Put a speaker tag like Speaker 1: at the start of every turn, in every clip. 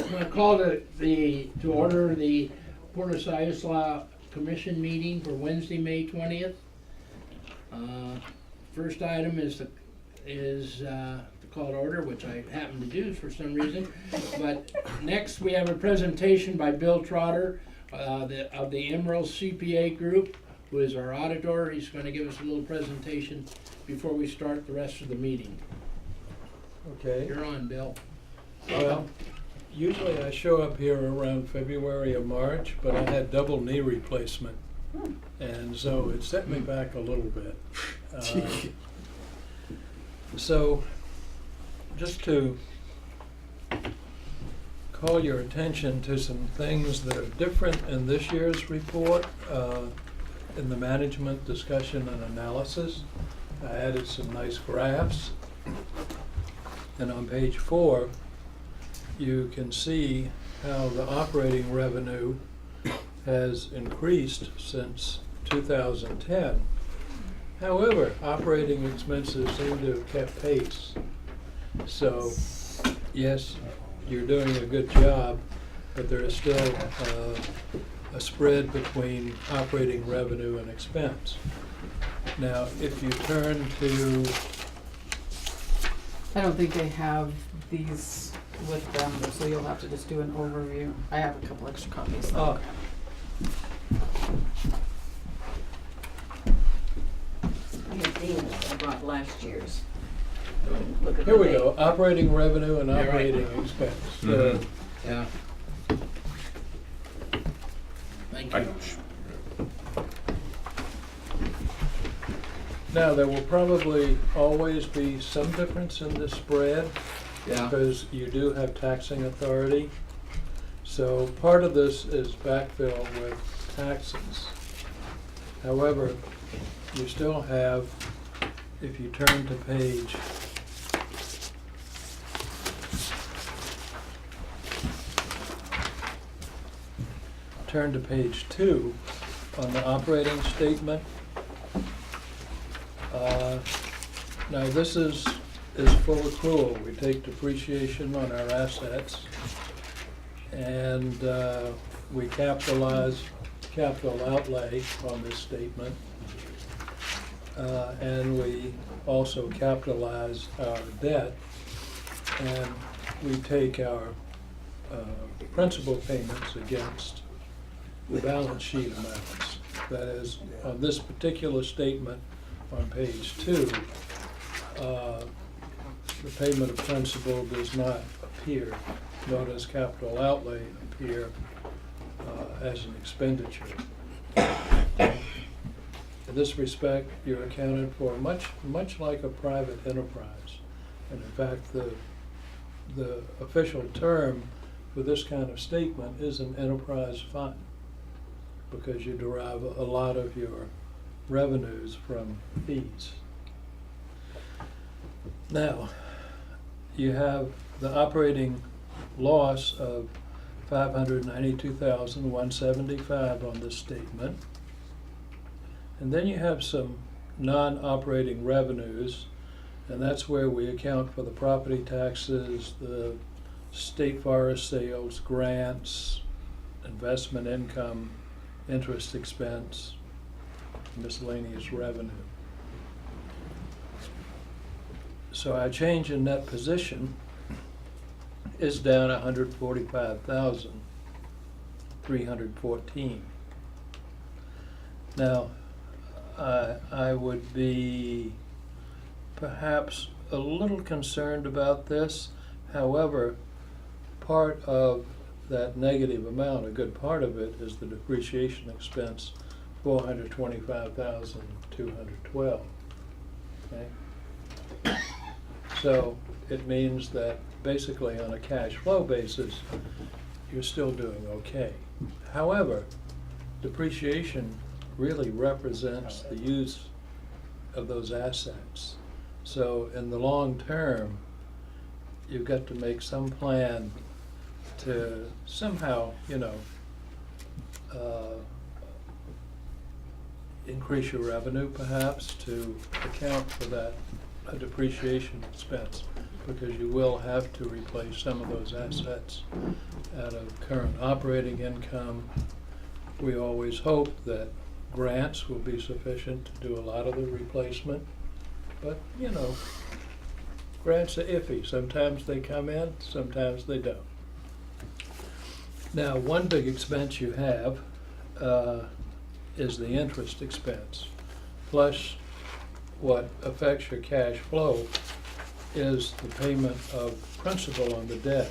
Speaker 1: I'm gonna call to order the Port of Siuslaw Commission meeting for Wednesday, May 20th. First item is the call to order, which I happen to do for some reason. But next, we have a presentation by Bill Trotter of the Emerald CPA Group, who is our auditor. He's going to give us a little presentation before we start the rest of the meeting.
Speaker 2: Okay.
Speaker 1: You're on, Bill.
Speaker 2: Well, usually I show up here around February or March, but I had double knee replacement, and so it set me back a little bit. So, just to call your attention to some things that are different in this year's report, in the management discussion and analysis, I added some nice graphs. And on page 4, you can see how the operating revenue has increased since 2010. However, operating expenses seem to have kept pace. So, yes, you're doing a good job, but there is still a spread between operating revenue and expense. Now, if you turn to...
Speaker 3: I don't think they have these with them, so you'll have to just do an overview. I have a couple extra copies.
Speaker 2: Oh.
Speaker 4: I had these, I brought last year's. Look at
Speaker 2: Here
Speaker 4: the
Speaker 2: we
Speaker 4: date.
Speaker 2: go, operating revenue and
Speaker 1: Yeah, right.
Speaker 2: operating expense.
Speaker 5: Mhm.
Speaker 1: Yeah. Thank you.
Speaker 2: Now, there will probably always be some difference in this spread
Speaker 1: Yeah.
Speaker 2: because you do have taxing authority. So part of this is backfill with taxes. However, you still have, if you turn to page page 2 on the operating statement. Now this is full accrual. We take depreciation on our assets and we capitalize capital outlay on this statement. And we also capitalize our debt, and we take our principal payments against the balance sheet amounts. That is, on this particular statement on page 2, the payment of principal does not appear, nor does capital outlay appear as an expenditure. In this respect, you're accounted for much like a private enterprise. And in fact, the official term for this kind of statement is an enterprise fund, because you derive a lot of your revenues from fees. Now, you have the operating loss of $592,175 on this statement. And then you have some non-operating revenues, and that's where we account for the property taxes, the state forest sales, grants, investment income, interest expense, miscellaneous revenue. So our change in net position is down $145,314. Now, I would be perhaps a little concerned about this. However, part of that negative amount, a good part of it, is the depreciation expense, $425,212. Okay? So it means that basically on a cash flow basis, you're still doing okay. However, depreciation really represents the use of those assets. So in the long term, you've got to make some plan to somehow, increase your revenue perhaps to account for that depreciation expense. because you will have to replace some of those assets out of current operating income. We always hope that grants will be sufficient to do a lot of the replacement, but, you know, grants are iffy. Sometimes they come in, sometimes they don't. Now, one big expense you have is the interest expense. Plus, what affects your cash flow is the payment of principal on the debt.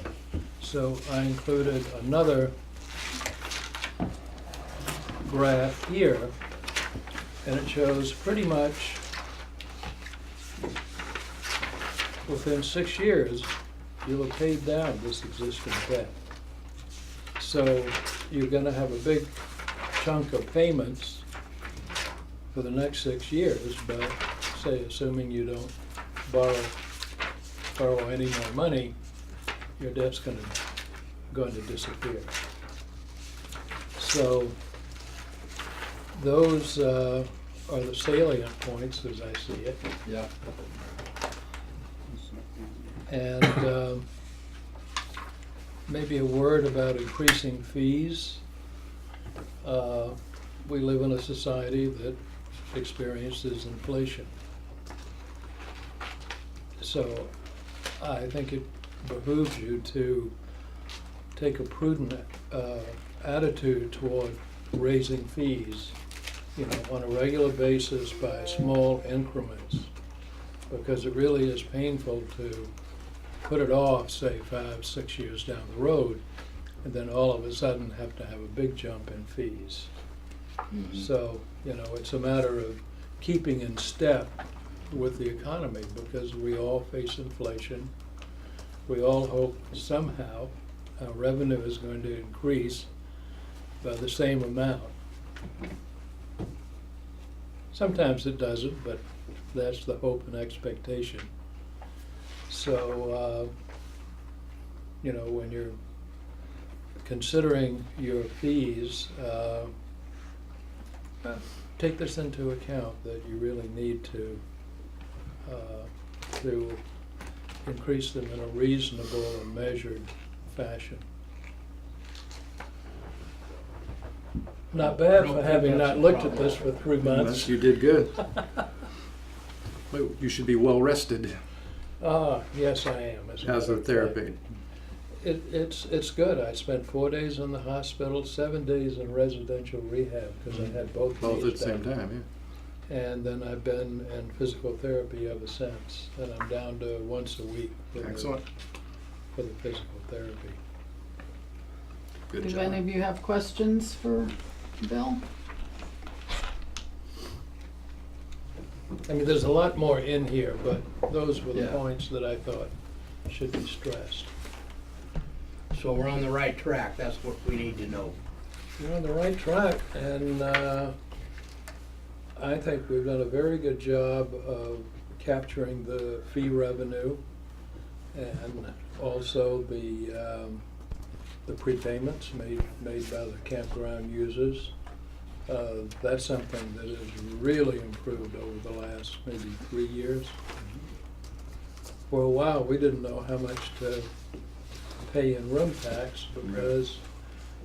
Speaker 2: So I included another graph here, and it shows pretty much within 6 years, you'll have paid down this existing debt. So you're gonna have a big chunk of payments for the next 6 years, but say, assuming you don't borrow any more money, your debt's going to disappear. So those are the salient points as I see it.
Speaker 1: Yeah.
Speaker 2: And maybe a word about increasing fees. We live in a society that experiences inflation. So I think it behooves you to take a prudent attitude toward raising fees, you know, on a regular basis by small increments, because it really is painful to put it off, say, 5, 6 years down the road, and then all of a sudden have to have a big jump in fees.
Speaker 1: Mhm.
Speaker 2: So, you know, it's a matter of keeping in step with the economy, because we all face inflation. We all hope somehow our revenue is going to increase by the same amount. Sometimes it doesn't, but that's the hope and expectation. So, you know, when you're considering your fees, take this into account, that you really need to increase them in a reasonable and measured fashion. Not bad for having not looked at this for 3 months.
Speaker 5: You did good. You should be well rested.
Speaker 2: Yes, I am. As a
Speaker 5: How's the
Speaker 2: matter of
Speaker 5: therapy?
Speaker 2: fact. It's good. I spent 4 days in the hospital, 7 days in residential rehab, because I had both
Speaker 5: Both at
Speaker 2: knees
Speaker 5: the same
Speaker 2: done.
Speaker 5: time,
Speaker 2: And then I've been in physical therapy ever since, and I'm down to once a week for
Speaker 5: yeah.
Speaker 2: the,
Speaker 5: Excellent.
Speaker 2: for the physical therapy.
Speaker 5: Good
Speaker 3: Do
Speaker 5: job.
Speaker 3: any of you have questions for Bill?
Speaker 2: I mean, there's a lot more in here, but those were the
Speaker 1: Yeah.
Speaker 2: points that I thought should be stressed.
Speaker 1: So we're on the right track, that's what we need to know.
Speaker 2: You're on the right track, and I think we've done a very good job of capturing the fee revenue, and also the prepayments made by the campground users. That's something that has really improved over the last maybe 3 years. For a while, we didn't know how much to pay in room tax because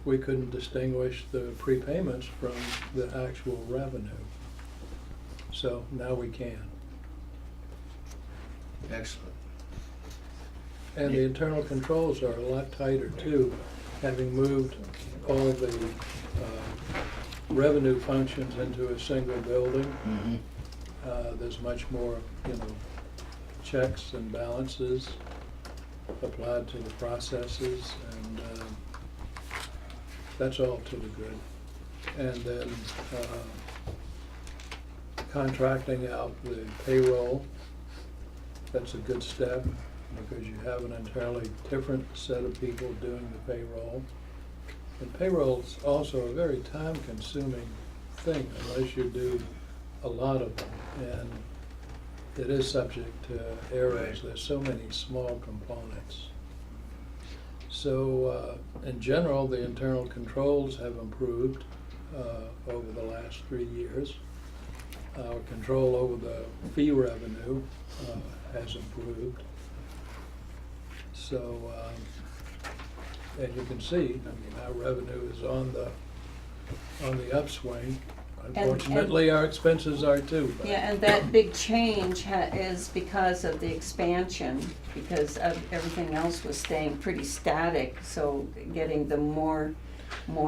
Speaker 2: we couldn't distinguish the prepayments from the actual revenue. So now we can.
Speaker 1: Excellent.
Speaker 2: And the internal controls are a lot tighter too, having moved all the revenue functions into a single building.
Speaker 1: Mm-hmm.
Speaker 2: There's much more, you know, checks and balances applied to the processes, and that's all to the good. And then contracting out the payroll, that's a good step, because you have an entirely different set of people doing the payroll. And payroll's also a very time-consuming thing unless you do a lot of them. And it is subject to errors.
Speaker 1: Right.
Speaker 2: There's so many small components. So in general, the internal controls have improved over the last 3 years. Our control over the fee revenue has improved. So, and you can see, I mean, our revenue is on the upswing. Unfortunately, our expenses are too. But
Speaker 4: Yeah, and that big change is because of the expansion, because of everything else was staying pretty static, so getting the more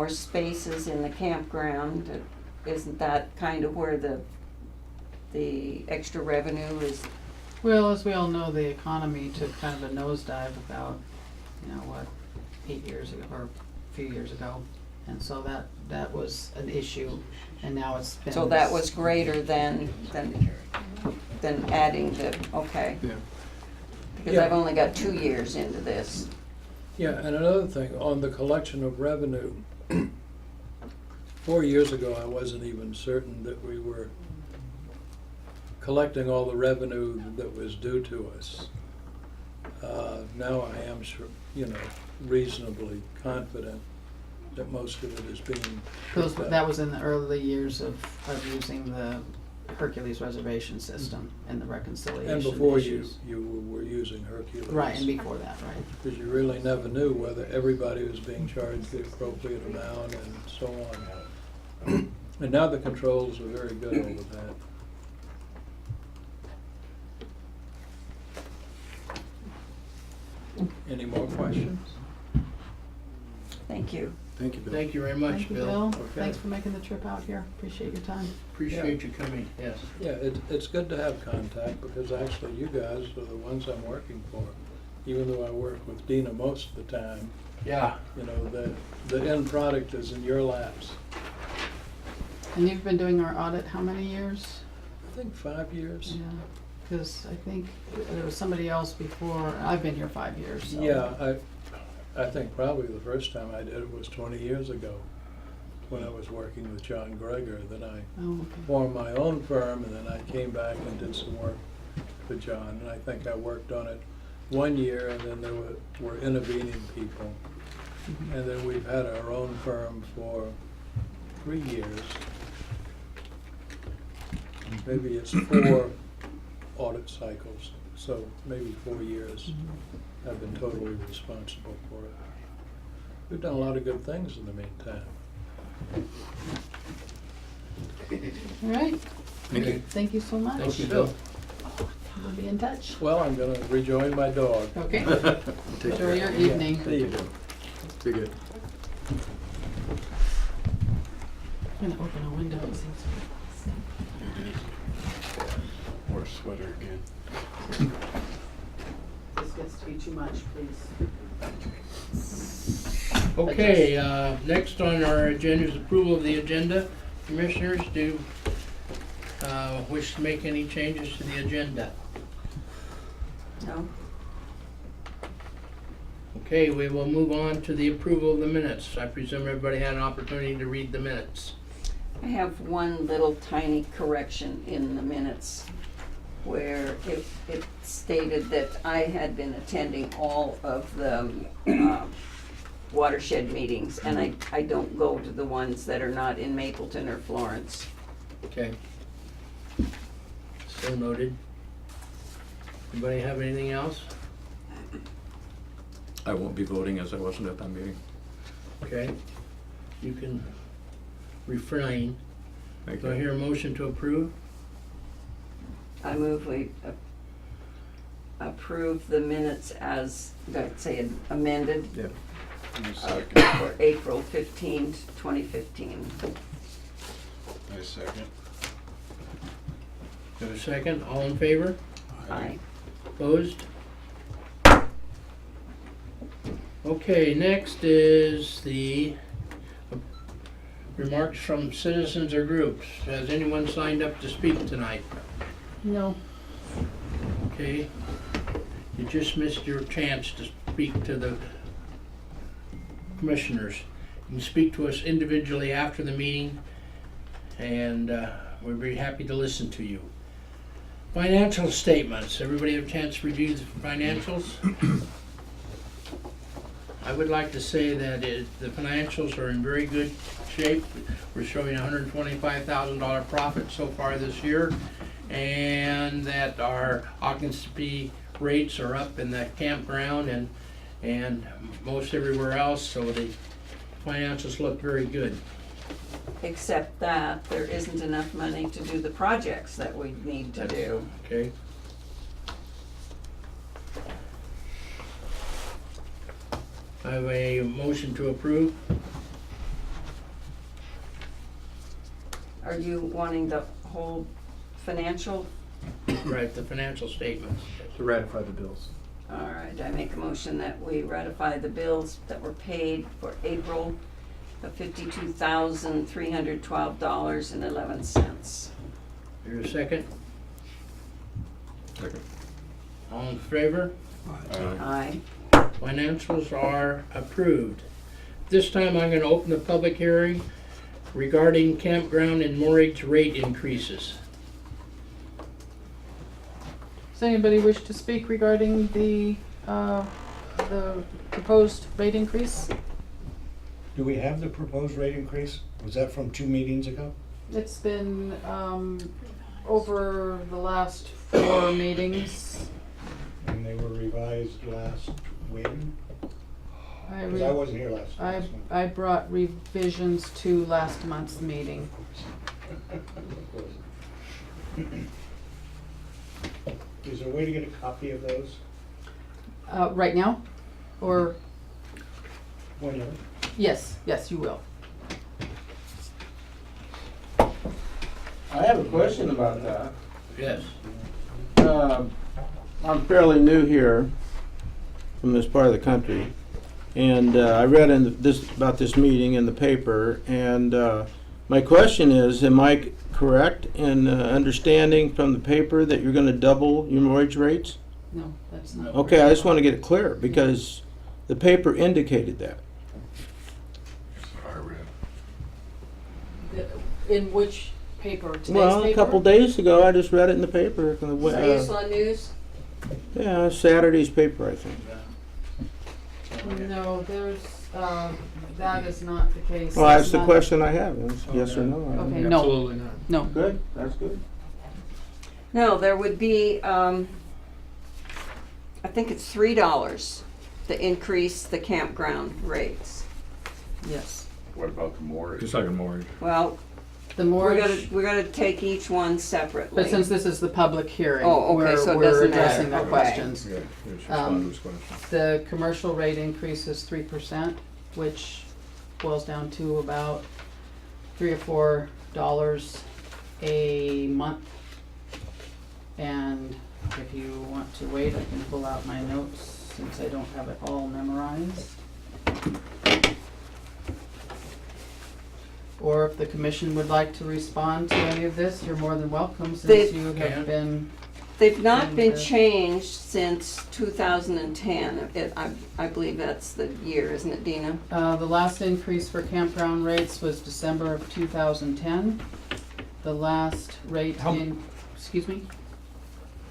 Speaker 4: spaces in the campground, isn't that kind of where the extra revenue is?
Speaker 3: Well, as we all know, the economy took kind of a nosedive about, 8 years ago, or a few years ago. And so that was an issue, and now it's been.
Speaker 4: So that was greater than adding the, okay.
Speaker 5: Yeah.
Speaker 4: Because I've only got 2 years into this.
Speaker 2: Yeah, and another thing, on the collection of revenue, 4 years ago, I wasn't even certain that we were collecting all the revenue that was due to us. Now I am sure, reasonably confident that most of it is being picked up.
Speaker 3: That was in the early years of using the Hercules reservation system and the reconciliation
Speaker 2: And before
Speaker 3: issues.
Speaker 2: you were using Hercules.
Speaker 3: Right, and before that, right.
Speaker 2: Because you really never knew whether everybody was being charged the appropriate amount and so on. And now the controls are very good over that. Any more questions?
Speaker 4: Thank you.
Speaker 5: Thank you, Bill.
Speaker 1: Thank you very much,
Speaker 3: Thank you,
Speaker 1: Bill.
Speaker 3: Bill.
Speaker 2: Okay.
Speaker 3: Thanks for making the trip out here. Appreciate your time.
Speaker 1: Appreciate you coming, yes.
Speaker 2: Yeah, it's good to have contact because actually you guys are the ones I'm working for. Even though I work with Dina most of the time,
Speaker 1: Yeah,
Speaker 2: the end product is in your laps.
Speaker 3: And you've been doing our audit how many years?
Speaker 2: I think 5 years.
Speaker 3: Yeah, because I think there was somebody else before. I've been here 5 years, so.
Speaker 2: Yeah, I think probably the first time I did it was 20 years ago when I was working with John Greger. Then I
Speaker 3: Oh, okay.
Speaker 2: formed my own firm and then I came back and did some work for John. And I think I worked on it 1 year and then there were intervening people.
Speaker 3: Mhm.
Speaker 2: And then we've had our own firm for 3 years. Maybe it's 4 audit cycles, so maybe 4 years.
Speaker 3: Mhm.
Speaker 2: I've been totally responsible for it. We've done a lot of good things in the meantime.
Speaker 3: All right,
Speaker 5: Thank you.
Speaker 3: thank you so much.
Speaker 1: thank you, Bill.
Speaker 3: We'll be in touch.
Speaker 2: Well, I'm gonna rejoin my dog.
Speaker 3: Okay,
Speaker 5: Take
Speaker 3: enjoy
Speaker 5: care.
Speaker 3: your evening.
Speaker 2: See you.
Speaker 5: Be good.
Speaker 3: I'm gonna open a window and see what's.
Speaker 5: Or a sweater again.
Speaker 3: This gets to be too much, please.
Speaker 1: Okay, next on our agenda is approval of the agenda. Commissioners, do wish to make any changes to the agenda?
Speaker 4: No?
Speaker 1: Okay, we will move on to the approval of the minutes. I presume everybody had an opportunity to read the minutes.
Speaker 4: I have one little tiny correction in the minutes where it stated that I had been attending all of the watershed meetings, and I don't go to the ones that are not in Mapleton or Florence.
Speaker 1: Okay. So noted. Anybody have anything else?
Speaker 5: I won't be voting as I wasn't at that meeting.
Speaker 1: Okay. You can refrain.
Speaker 5: Thank
Speaker 1: Do I
Speaker 5: you.
Speaker 1: hear a motion to approve?
Speaker 4: I move we approve the minutes as, let's say, amended
Speaker 5: Yeah.
Speaker 4: for April 15th, 2015.
Speaker 6: I second.
Speaker 1: Have a second? All in favor?
Speaker 4: Aye.
Speaker 1: Opposed? Okay, next is the remarks from citizens or groups. Has anyone signed up to speak tonight?
Speaker 3: No.
Speaker 1: Okay. You just missed your chance to speak to the commissioners. You can speak to us individually after the meeting, and we'd be happy to listen to you. Financial statements. Everybody have a chance to review the financials? I would like to say that the financials are in very good shape. We're showing $125,000 profit so far this year, and that our occupancy rates are up in the campground, and and most everywhere else, so the financials look very good.
Speaker 4: Except that there isn't enough money to do the projects that we need to do.
Speaker 1: Okay? I have a motion to approve.
Speaker 4: Are you wanting the whole financial?
Speaker 1: Right, the financial statements.
Speaker 5: To ratify the bills.
Speaker 4: All right, I make a motion that we ratify the bills that were paid for April of $52,312.11.
Speaker 1: Here's a second.
Speaker 5: Second.
Speaker 1: All in favor?
Speaker 4: Aye.
Speaker 1: Financials are approved. This time I'm gonna open the public hearing regarding campground and mortgage rate increases.
Speaker 3: Does anybody wish to speak regarding the proposed rate increase?
Speaker 7: Do we have the proposed rate increase? Was that from 2 meetings ago?
Speaker 3: It's been, over the last 4 meetings.
Speaker 7: And they were revised last when?
Speaker 3: I
Speaker 7: Because I wasn't here last week.
Speaker 3: I brought revisions to last month's meeting.
Speaker 7: Is there a way to get a copy of those?
Speaker 3: Right now? Or,
Speaker 7: Whenever.
Speaker 3: yes, you will.
Speaker 8: I have a question about that.
Speaker 1: Yes.
Speaker 8: I'm fairly new here from this part of the country, and I read about this meeting in the paper, and my question is, am I correct in understanding from the paper that you're going to double your mortgage rates?
Speaker 3: No, that's not.
Speaker 8: Okay, I just want to get it clear, because the paper indicated that.
Speaker 6: I read.
Speaker 3: In which paper? Today's
Speaker 8: Well, a
Speaker 3: paper?
Speaker 8: couple days ago, I just read it in the paper.
Speaker 4: Siuslaw News?
Speaker 8: Yeah, Saturday's paper, I think.
Speaker 3: No, there's, that is not the case.
Speaker 8: Well, that's the
Speaker 3: not-
Speaker 8: question I have, is yes or no?
Speaker 3: Okay, no,
Speaker 5: Absolutely not.
Speaker 3: no.
Speaker 8: Good, that's good.
Speaker 4: No, there would be, I think it's $3 to increase the campground rates.
Speaker 3: Yes.
Speaker 6: What about the mortgage?
Speaker 5: Just like a mortgage.
Speaker 4: Well,
Speaker 3: The
Speaker 4: we're
Speaker 3: mortgage,
Speaker 4: gonna take each one separately.
Speaker 3: but since this is the public hearing,
Speaker 4: Oh, okay, so it
Speaker 3: we're
Speaker 4: doesn't
Speaker 3: addressing
Speaker 4: matter.
Speaker 3: their
Speaker 4: Okay.
Speaker 3: questions.
Speaker 5: Yeah, it's just
Speaker 3: Um,
Speaker 5: one of those questions.
Speaker 3: The commercial rate increase is 3%, which boils down to about $3 or $4 a month. And if you want to wait, I can pull out my notes since I don't have it all memorized. Or if the commission would like to respond to any of this, you're more than welcome since you
Speaker 1: can.
Speaker 3: have been.
Speaker 4: They've not been
Speaker 3: Okay.
Speaker 4: changed since 2010. I believe that's the year, isn't it, Dina?
Speaker 3: The last increase for campground rates was December of 2010. The last rate
Speaker 7: How-
Speaker 3: excuse me,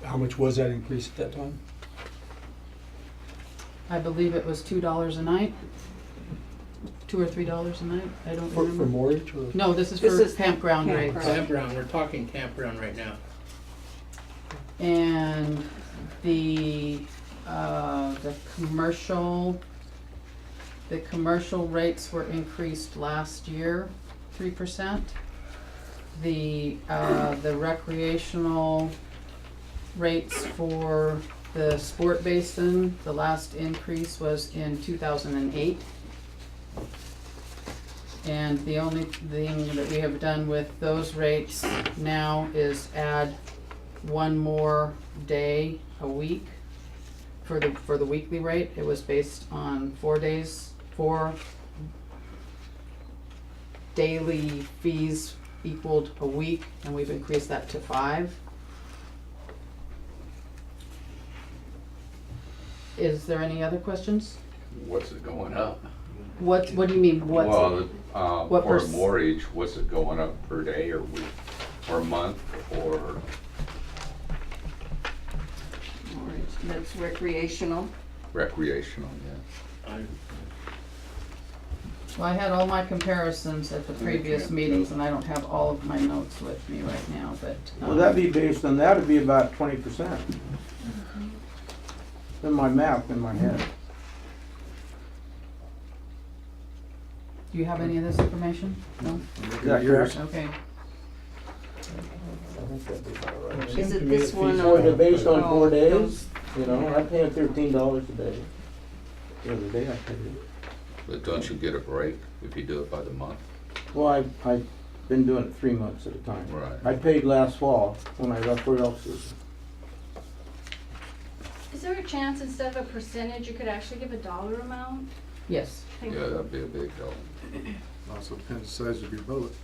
Speaker 7: How much was that increase at that time?
Speaker 3: I believe it was $2 a night. $2 or $3 a night, I don't remember.
Speaker 7: mortgage or?
Speaker 3: No, this is
Speaker 4: This
Speaker 3: for
Speaker 4: is
Speaker 3: campground rates.
Speaker 4: campground.
Speaker 1: Campground, we're talking campground right now.
Speaker 3: And the commercial rates were increased last year, 3%. The recreational rates for the sport basin, the last increase was in 2008. And the only thing that we have done with those rates now is add one more day a week for the weekly rate. It was based on 4 days, 4 daily fees equaled a week, and we've increased that to 5. Is there any other questions?
Speaker 9: What's it going up?
Speaker 3: What do you mean, what's?
Speaker 9: Well,
Speaker 3: what
Speaker 9: for a
Speaker 3: pers-
Speaker 9: mortgage, what's it going up per day or week, or month, or,
Speaker 4: That's recreational.
Speaker 9: recreational, yeah?
Speaker 3: Well, I had all my comparisons at the previous
Speaker 9: Okay.
Speaker 3: meetings, and I don't have all of my notes with me right now, but.
Speaker 8: Well, that'd be based on, that'd be about 20%. In my math in my head.
Speaker 3: Do you have any of this information? No?
Speaker 8: Is that correct?
Speaker 3: Okay.
Speaker 4: Is it this one?
Speaker 8: So they're based on
Speaker 4: Oh,
Speaker 8: 4 days,
Speaker 4: those-
Speaker 8: you know, I'm paying $13 a day. The other day I paid it.
Speaker 9: But don't you get a break if you do it by the month?
Speaker 8: Well, I've been doing it 3 months at a time.
Speaker 9: Right.
Speaker 8: I paid last fall when I left for elk season.
Speaker 10: Is there a chance instead of a percentage, you could actually give a dollar amount?
Speaker 3: Yes.
Speaker 9: Yeah, that'd be a big help.
Speaker 5: Also depends the size of your boat.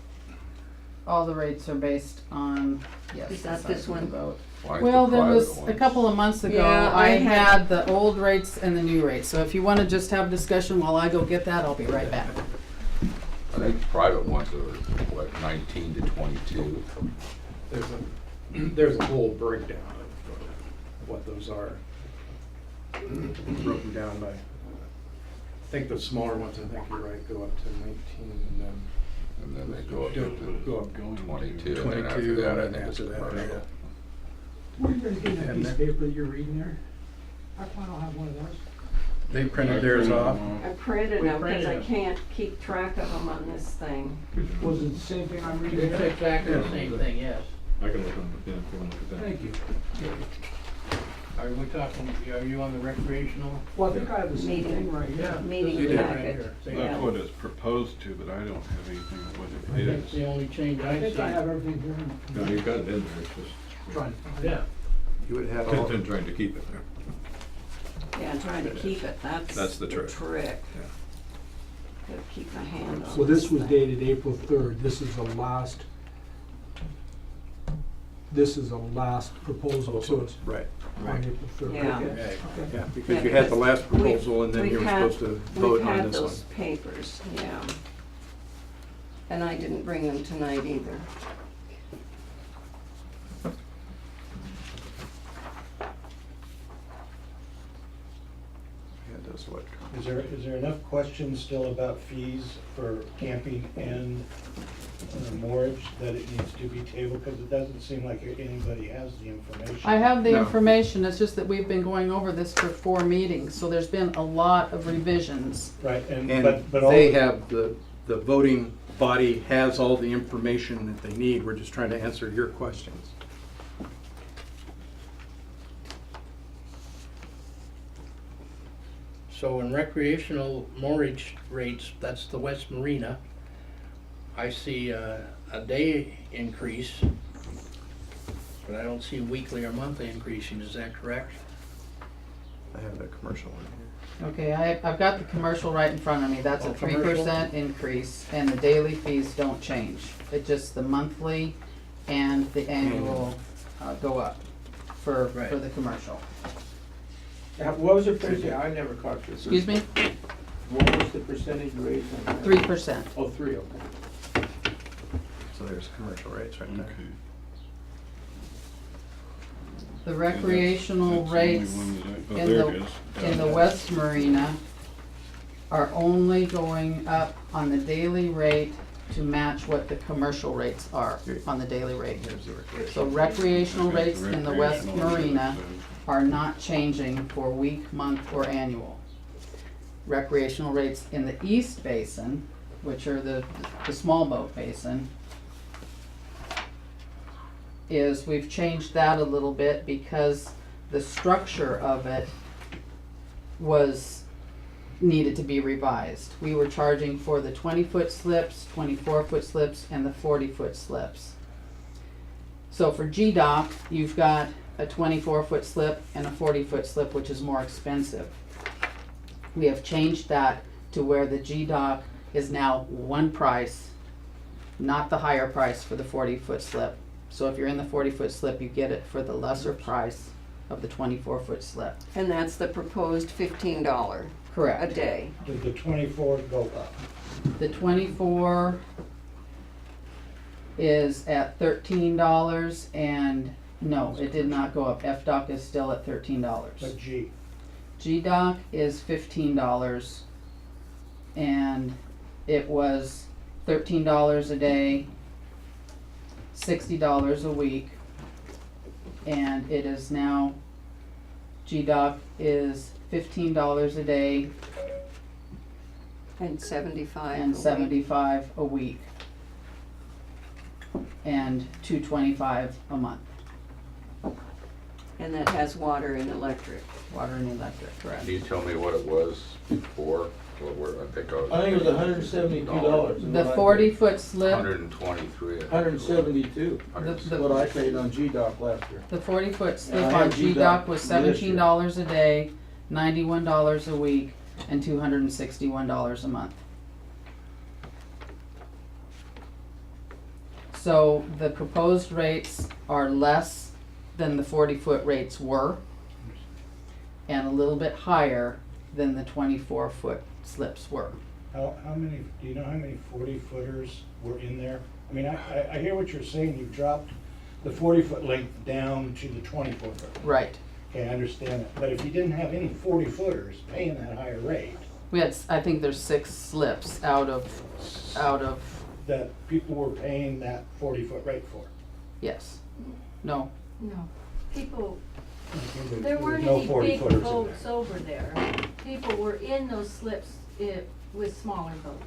Speaker 3: All the rates are based on, yes.
Speaker 4: Is
Speaker 3: the
Speaker 4: that
Speaker 3: size
Speaker 4: this
Speaker 3: of the
Speaker 4: one?
Speaker 3: boat.
Speaker 9: Why is
Speaker 3: Well,
Speaker 9: the
Speaker 3: there
Speaker 9: private
Speaker 3: was a
Speaker 9: ones-
Speaker 3: couple of months ago,
Speaker 4: Yeah,
Speaker 3: I
Speaker 4: I
Speaker 3: had the old rates and the new rates. So if you wanna just have a discussion while I go get that, I'll be right back.
Speaker 9: I think the private ones are, what, 19 to 22?
Speaker 5: There's a whole breakdown of what those are. Broken down by, I think the smaller ones, I think you're right, go up to 19 and then
Speaker 9: And then they go up
Speaker 5: go
Speaker 9: to
Speaker 5: up
Speaker 9: 22, and then after
Speaker 5: 22,
Speaker 9: that, I
Speaker 5: and
Speaker 9: think it's
Speaker 5: after that,
Speaker 9: commercial.
Speaker 5: yeah.
Speaker 11: Where are you guys getting that
Speaker 5: And
Speaker 11: piece of
Speaker 5: that-
Speaker 11: paper that you're reading there? How come I don't have one of those?
Speaker 5: They printed theirs off.
Speaker 4: I printed
Speaker 1: We
Speaker 4: them because
Speaker 1: printed
Speaker 4: I
Speaker 1: them.
Speaker 4: can't keep track of them on this thing.
Speaker 11: Was it the same thing I'm reading
Speaker 1: It's
Speaker 11: there?
Speaker 1: exactly the same thing, yes.
Speaker 6: I can look on the pen if you want to look at that.
Speaker 11: Thank you.
Speaker 1: Are we talking, are you on the recreational?
Speaker 11: Well, I think I have the same
Speaker 4: Meeting.
Speaker 11: thing right here.
Speaker 4: Meeting
Speaker 1: This is it right
Speaker 4: packet.
Speaker 1: here. See,
Speaker 4: Yeah.
Speaker 6: That's what it's proposed to, but I don't have anything of what
Speaker 1: I
Speaker 6: it
Speaker 1: think
Speaker 6: is.
Speaker 1: the only change
Speaker 11: I
Speaker 1: I
Speaker 11: think I have
Speaker 1: see.
Speaker 11: everything here.
Speaker 6: No, you've got it in there, it's just
Speaker 11: Trying.
Speaker 1: Yeah.
Speaker 5: You would have all,
Speaker 6: Tintin trying to keep it there.
Speaker 4: Yeah, trying to keep it,
Speaker 6: That's the trick.
Speaker 4: Gotta keep my hand on
Speaker 11: So this was
Speaker 4: thing.
Speaker 11: dated April 3rd. This is the last proposal to us
Speaker 5: right.
Speaker 11: on April 3rd.
Speaker 4: Yeah.
Speaker 11: Okay.
Speaker 1: Okay.
Speaker 11: Okay.
Speaker 5: Yeah, because you had the last proposal and then
Speaker 4: We've
Speaker 5: you were
Speaker 4: had-
Speaker 5: supposed to vote
Speaker 4: We've
Speaker 5: on
Speaker 4: had
Speaker 5: this one.
Speaker 4: those papers, yeah. And I didn't bring them tonight either.
Speaker 5: Yeah, those electronic.
Speaker 7: Is there enough questions still about fees for camping and moorage that it needs to be tabled? Because it doesn't seem like anybody has the information.
Speaker 3: I have the
Speaker 5: No.
Speaker 3: information, it's just that we've been going over this for 4 meetings, so there's been a lot of revisions.
Speaker 7: Right,
Speaker 5: And
Speaker 7: but all.
Speaker 5: they have, the voting body has all the information that they need. We're just trying to answer your questions.
Speaker 1: So in recreational moorage rates, that's the West Marina, I see a day increase, but I don't see weekly or monthly increasing, is that correct?
Speaker 5: I have that commercial one here.
Speaker 3: Okay, I've got the commercial right in front of me, that's a
Speaker 1: Oh,
Speaker 3: 3% increase, and the daily fees don't change. It's just the monthly and the annual go up for
Speaker 1: Right.
Speaker 3: the commercial.
Speaker 7: What was the percentage? I never caught this.
Speaker 3: Excuse me?
Speaker 7: What was the percentage raise on that?
Speaker 3: 3%.
Speaker 7: Oh, 3, okay.
Speaker 5: So there's commercial rates right there.
Speaker 6: Okay.
Speaker 3: The recreational
Speaker 6: That's the only
Speaker 3: rates
Speaker 6: one that I- oh,
Speaker 3: in
Speaker 6: there
Speaker 3: the,
Speaker 6: it is.
Speaker 3: in the West Marina are only going up on the daily rate to match what the commercial rates are on the daily rate.
Speaker 5: There's the recreation.
Speaker 3: So recreational
Speaker 6: Okay,
Speaker 3: rates in the West
Speaker 6: recreational,
Speaker 3: Marina
Speaker 6: so-
Speaker 3: are not changing for week, month, or annual. Recreational rates in the East Basin, which are the small boat basin, is we've changed that a little bit because the structure of it needed to be revised. We were charging for the 20-foot slips, 24-foot slips, and the 40-foot slips. So for GDOC, you've got a 24-foot slip and a 40-foot slip, which is more expensive. We have changed that to where the GDOC is now one price, not the higher price for the 40-foot slip. So if you're in the 40-foot slip, you get it for the lesser price of the 24-foot slip.
Speaker 4: And that's the proposed $15 a
Speaker 3: Correct.
Speaker 4: day.
Speaker 7: Did the 24 go up?
Speaker 3: The 24 is at $13, and no, it did not go up. FDOC is still at $13.
Speaker 7: But G?
Speaker 3: GDOC is $15, and it was $13 a day, $60 a week, and it is now, GDOC is $15 a day,
Speaker 4: And 75.
Speaker 3: and
Speaker 4: a week.
Speaker 3: 75 a week. And $225 a month,
Speaker 4: And that has water and electric.
Speaker 3: water and electric, correct?
Speaker 9: Can you tell me what it was before? I think I was.
Speaker 8: I think it was $172.
Speaker 3: The 40-foot slip,
Speaker 9: 123.
Speaker 8: $172.
Speaker 3: The-
Speaker 8: What I paid on GDOC last year.
Speaker 3: the 40-foot slip
Speaker 8: I
Speaker 3: on
Speaker 8: had
Speaker 3: GDOC
Speaker 8: GDOC
Speaker 3: was
Speaker 8: this year.
Speaker 3: $17 a day, $91 a week, and $261 a month. So the proposed rates are less than the 40-foot rates were, and a little bit higher than the 24-foot slips were.
Speaker 7: How many, do you know how many 40-footers were in there? I mean, I hear what you're saying, you dropped the 40-foot length down to the 24-foot.
Speaker 3: Right.
Speaker 7: Okay, I understand that, but if you didn't have any 40-footers paying that higher rate,
Speaker 3: We had, I think there's 6 slips out of,
Speaker 7: that people were paying that 40-foot rate for.
Speaker 3: yes. No,
Speaker 10: No, people,
Speaker 7: There
Speaker 10: there
Speaker 7: was
Speaker 10: weren't
Speaker 7: no
Speaker 10: any big
Speaker 7: 40-footers in
Speaker 10: boats
Speaker 7: there.
Speaker 10: over there. People were in those slips with smaller boats.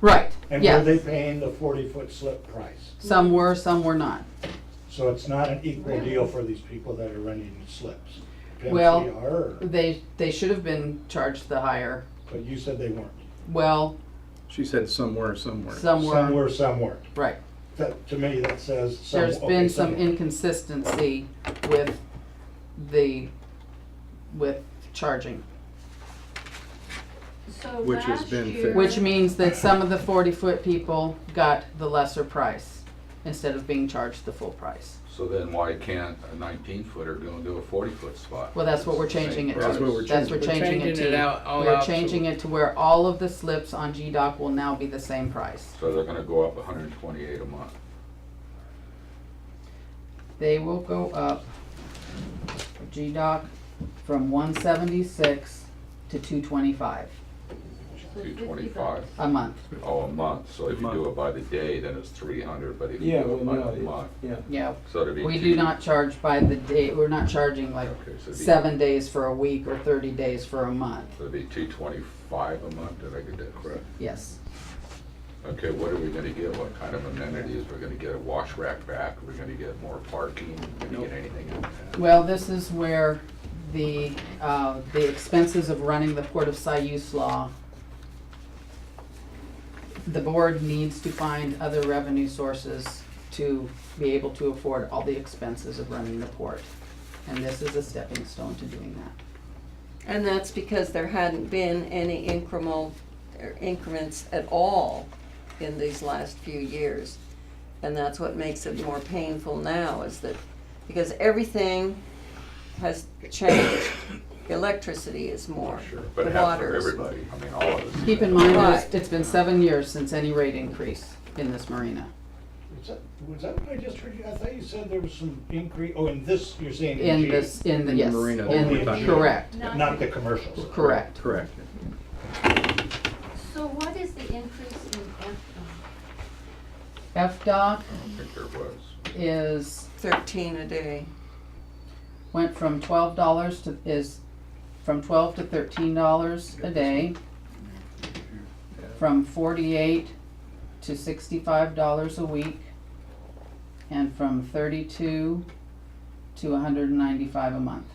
Speaker 3: right,
Speaker 7: And were they
Speaker 3: yes.
Speaker 7: paying the 40-foot slip price?
Speaker 3: Some were not.
Speaker 7: So it's not an equal
Speaker 10: Really?
Speaker 7: deal for these people that are running slips? Depends
Speaker 3: Well,
Speaker 7: who you are, or-
Speaker 3: They should have been charged the higher,
Speaker 7: but you said they weren't.
Speaker 3: well,
Speaker 5: She said somewhere.
Speaker 3: some were,
Speaker 7: Some weren't.
Speaker 3: right.
Speaker 7: That, to me, that says some.
Speaker 3: There's
Speaker 7: okay,
Speaker 3: been some
Speaker 7: were.
Speaker 3: inconsistency with charging,
Speaker 10: So
Speaker 5: Which has
Speaker 10: last
Speaker 5: been
Speaker 10: year.
Speaker 5: fixed.
Speaker 3: which means that some of the 40-foot people got the lesser price instead of being charged the full price.
Speaker 9: So then why can't a 19-footer go and do a 40-foot spot?
Speaker 3: Well, that's what we're changing it to.
Speaker 5: That's what we're
Speaker 3: That's what we're changing it
Speaker 1: changing it
Speaker 3: to.
Speaker 1: out, all
Speaker 3: We're
Speaker 1: out, so-
Speaker 3: changing it to where all of the slips on GDOC will now be the same price.
Speaker 9: So they're gonna go up 128 a month.
Speaker 3: They will go up, GDOC, from 176 to 225
Speaker 10: So
Speaker 9: 225.
Speaker 3: a month.
Speaker 9: Oh, a month. So if you
Speaker 5: month.
Speaker 9: do it by the day, then it's 300, but if you
Speaker 8: Yeah,
Speaker 9: do it by
Speaker 8: well,
Speaker 9: the
Speaker 8: no,
Speaker 9: month,
Speaker 8: yeah.
Speaker 3: Yeah,
Speaker 9: so it'd be
Speaker 3: we
Speaker 9: two-
Speaker 3: do not charge by the day, we're not charging like
Speaker 9: Okay, so it'd be-
Speaker 3: 7 days for a week or 30 days for a month.
Speaker 9: So it'd be 225 a month. Did I get that correct?
Speaker 3: Yes.
Speaker 9: Okay, what are we gonna get? What kind of amenities? We're gonna get a wash rack back? We're gonna get more parking? We're gonna get anything in that?
Speaker 3: Well, this is where the expenses of running the Port of Siuslaw, the board needs to find other revenue sources to be able to afford all the expenses of running the port. And this is a stepping stone to doing that.
Speaker 4: And that's because there hadn't been any increments at all in these last few years. And that's what makes it more painful now, is that, because everything has changed. Electricity is more,
Speaker 9: Sure,
Speaker 4: the
Speaker 9: but half
Speaker 4: water
Speaker 9: for
Speaker 4: is.
Speaker 9: everybody. I mean, all of us.
Speaker 3: Keep in mind,
Speaker 4: Right.
Speaker 3: it's been 7 years since any rate increase in this marina.
Speaker 7: Was that what I just heard you? I thought you said there was some increase, oh, in this, you're saying
Speaker 3: In
Speaker 7: G,
Speaker 3: this, in the,
Speaker 5: In the
Speaker 3: yes,
Speaker 5: marina,
Speaker 3: in
Speaker 7: we're
Speaker 3: the,
Speaker 7: talking
Speaker 3: correct,
Speaker 7: not the commercials.
Speaker 3: correct.
Speaker 5: Correct.
Speaker 10: So what is the increase in FDOT?
Speaker 3: FDOT
Speaker 9: I don't think there was.
Speaker 3: is,
Speaker 4: 13 a day.
Speaker 3: went from $12 to, is from $12 to $13 a day, from 48 to $65 a week, and from 32 to 195 a month.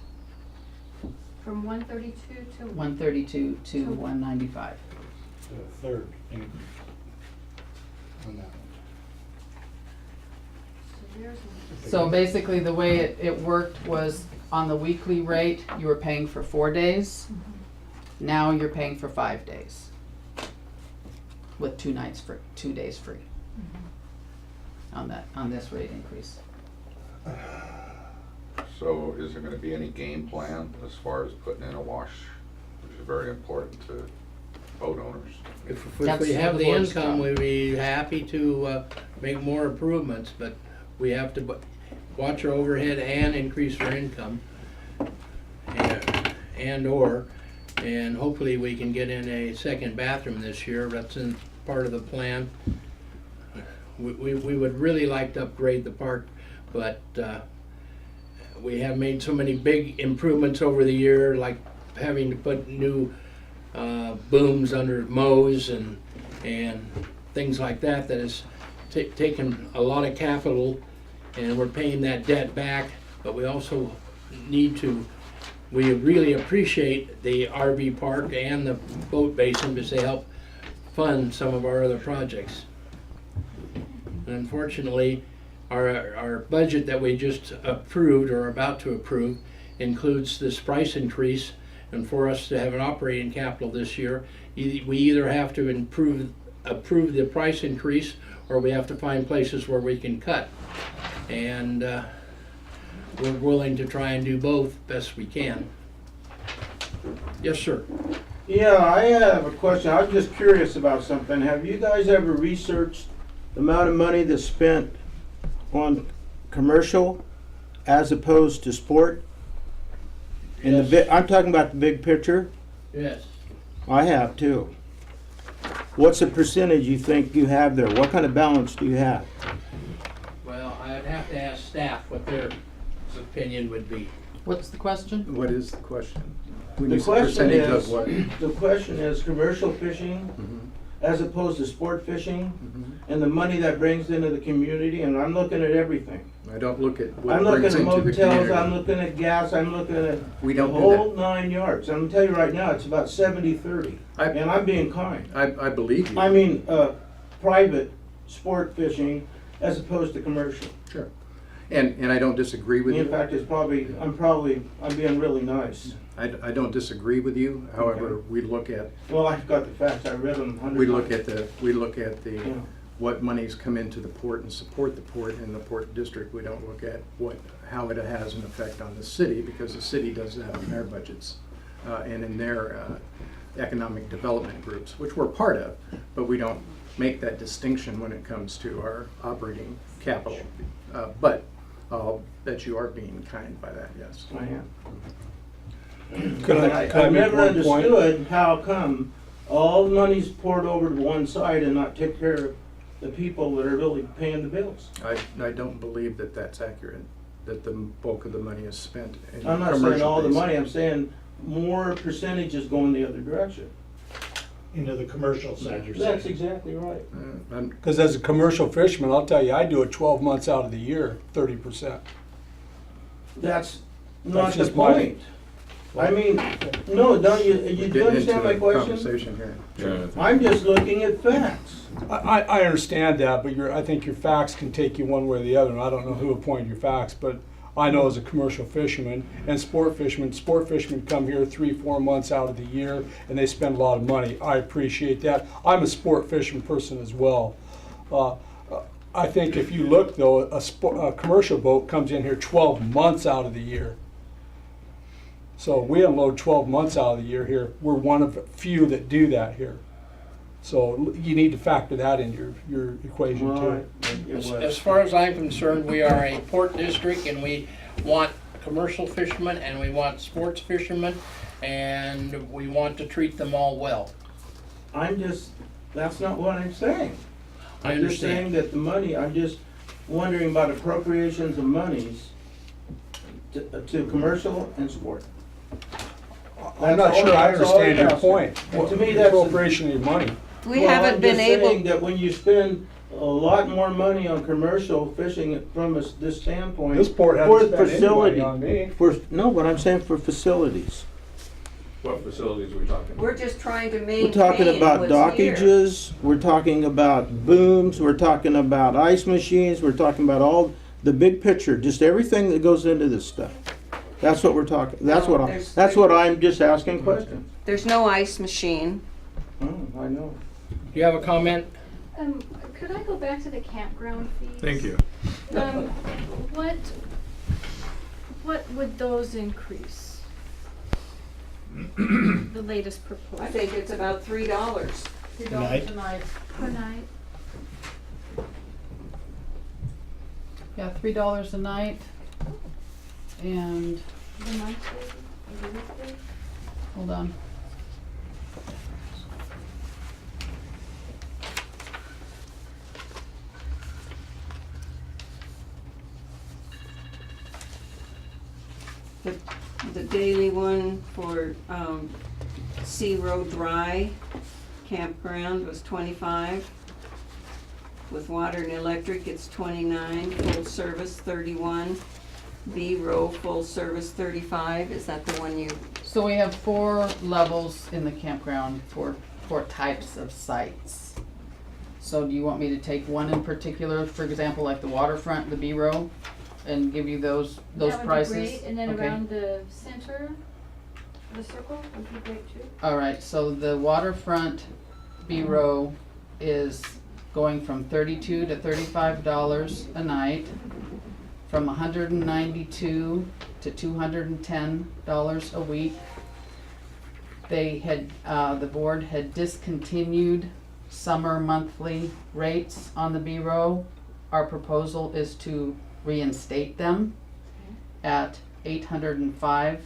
Speaker 10: From 132 to.
Speaker 3: 132 to 195.
Speaker 7: The third increase on that one.
Speaker 10: So there's one.
Speaker 3: So basically, the way it worked was on the weekly rate, you were paying for 4 days. Now you're paying for 5 days. With 2 nights free, 2 days free. On this rate increase.
Speaker 9: So is there gonna be any game plan as far as putting in a wash, which is very important to boat owners?
Speaker 1: If
Speaker 3: That's
Speaker 1: we have the
Speaker 3: board's
Speaker 1: income,
Speaker 3: job.
Speaker 1: we'd be happy to make more improvements, but we have to watch our overhead and increase our income. And hopefully we can get in a second bathroom this year. That's in part of the plan. We would really like to upgrade the park, but we have made so many big improvements over the year, like having to put new booms under mows and things like that has taken a lot of capital, and we're paying that debt back, but we also we really appreciate the RV park and the boat basin because they help fund some of our other projects. And unfortunately, our budget that we just approved or are about to approve includes this price increase, and for us to have an operating capital this year, we either have to approve the price increase, or we have to find places where we can cut. And we're willing to try and do both best we can. Yes, sir.
Speaker 8: Yeah, I have a question. I'm just curious about something. Have you guys ever researched the amount of money that's spent on commercial as opposed to sport? I'm talking about the big picture.
Speaker 1: Yes.
Speaker 8: I have too. What's the percentage you think you have there? What kind of balance do you have?
Speaker 1: Well, I'd have to ask staff what their opinion would be.
Speaker 3: What's the question?
Speaker 5: What is the question? When
Speaker 8: The
Speaker 5: you say
Speaker 8: question
Speaker 5: percentage
Speaker 8: is,
Speaker 5: of what?
Speaker 8: the question is commercial fishing
Speaker 5: Mhm,
Speaker 8: as opposed to sport fishing,
Speaker 5: mhm.
Speaker 8: and the money that brings into the community, and I'm looking at everything.
Speaker 5: I don't look at what
Speaker 8: I'm looking
Speaker 5: brings
Speaker 8: at
Speaker 5: into the
Speaker 8: motels, I'm
Speaker 5: community.
Speaker 8: looking at gas, I'm looking at
Speaker 5: We
Speaker 8: the
Speaker 5: don't do
Speaker 8: whole
Speaker 5: that.
Speaker 8: 9 yards. I'm gonna tell you right now, it's about 70-30, and I'm being kind.
Speaker 5: I believe you.
Speaker 8: I mean, private sport fishing as opposed to commercial.
Speaker 5: Sure. And I don't disagree with
Speaker 8: In
Speaker 5: you.
Speaker 8: fact, I'm being really nice.
Speaker 5: I don't disagree with you. However,
Speaker 8: Okay.
Speaker 5: we look at,
Speaker 8: Well, I've got the facts, I read them 100
Speaker 5: we
Speaker 8: times.
Speaker 5: look at the,
Speaker 8: Yeah.
Speaker 5: what monies come into the port and support the port in the port district. We don't look at how it has an effect on the city, because the city does that in their budgets and in their economic development groups, which we're part of, but we don't make that distinction when it comes to our operating capital. But I'll bet you are being kind by that, yes.
Speaker 8: I am.
Speaker 11: Could I
Speaker 8: I've
Speaker 11: make
Speaker 8: never
Speaker 11: one point?
Speaker 8: understood how come all the money's poured over to one side and not take care of the people that are really paying the bills.
Speaker 5: I don't believe that that's accurate, that the bulk of the money is spent in
Speaker 8: I'm not saying
Speaker 5: commercial
Speaker 8: all the
Speaker 5: basin.
Speaker 8: money, I'm saying more percentages going the other direction.
Speaker 7: Into the commercial side, you're
Speaker 8: That's
Speaker 7: saying.
Speaker 8: exactly right.
Speaker 5: I'm-
Speaker 11: Because as a commercial fisherman, I'll tell you, I do it 12 months out of the year, 30%.
Speaker 8: That's not
Speaker 11: That's
Speaker 8: the
Speaker 11: just my-
Speaker 8: point. I mean, no, don't you
Speaker 5: We're
Speaker 8: do
Speaker 5: getting
Speaker 8: understand
Speaker 5: into
Speaker 8: my
Speaker 5: the
Speaker 8: question?
Speaker 5: conversation here.
Speaker 6: Yeah.
Speaker 8: I'm just looking at facts.
Speaker 11: I understand that, but I think your facts can take you one way or the other, and I don't know who appointed your facts, but I know as a commercial fisherman and sport fishermen come here 3-4 months out of the year, and they spend a lot of money. I appreciate that. I'm a sport fishing person as well. I think if you look though, a commercial boat comes in here 12 months out of the year. So we unload 12 months out of the year here. We're one of a few that do that here. So you need to factor that in your equation
Speaker 8: Well,
Speaker 11: too.
Speaker 1: As far as I'm concerned, we are a port district, and we want commercial fishermen, and we want sports fishermen, and we want to treat them all well.
Speaker 8: That's not what I'm saying.
Speaker 1: I
Speaker 8: I'm just saying
Speaker 1: understand.
Speaker 8: that the money, I'm just wondering about appropriations of monies to commercial and sport.
Speaker 11: I'm not
Speaker 8: That's all-
Speaker 11: sure I
Speaker 8: that's all
Speaker 11: understand your
Speaker 8: asking.
Speaker 11: point.
Speaker 8: And to me,
Speaker 11: The
Speaker 8: that's a-
Speaker 11: appropriation of your money.
Speaker 4: We
Speaker 8: Well,
Speaker 4: haven't been
Speaker 8: I'm just saying
Speaker 4: able,
Speaker 8: that when you spend a lot more money on commercial fishing from this standpoint.
Speaker 11: This port
Speaker 8: for
Speaker 11: hasn't spent any money
Speaker 8: facility,
Speaker 11: on me.
Speaker 8: no, but I'm saying for facilities.
Speaker 6: What facilities are we talking about?
Speaker 4: we're just trying to
Speaker 8: We're
Speaker 4: maintain
Speaker 8: talking about
Speaker 4: what's here.
Speaker 8: dockages, we're talking about booms, we're talking about ice machines, we're talking about all the big picture, just everything that goes into this stuff. That's what we're talking,
Speaker 4: Well, there's-
Speaker 8: that's what I'm just asking questions.
Speaker 4: There's no ice machine.
Speaker 8: Oh, I know.
Speaker 1: Do you have a comment?
Speaker 10: Could I go back to the campground fees?
Speaker 6: Thank you.
Speaker 10: What would those increase? The latest proposal?
Speaker 4: I think it's about $3.
Speaker 7: Night?
Speaker 10: Per night?
Speaker 3: Yeah, $3 a night. And,
Speaker 10: The monthly? Or the weekly?
Speaker 3: hold on.
Speaker 4: The daily one for Sea Road Dry campground was 25. With water and electric, it's 29, full service 31. B Row full service 35, is that the one you,
Speaker 3: So we have 4 levels in the campground for 4 types of sites. So do you want me to take one in particular, for example, like the waterfront, the B row, and give you those prices?
Speaker 10: That would be great, and then
Speaker 3: Okay.
Speaker 10: around the center, the circle would be great too.
Speaker 3: All right, so the waterfront B row is going from $32 to $35 a night, from $192 to $210 a week. They had, the board had discontinued summer monthly rates on the B row. Our proposal is to reinstate them at $805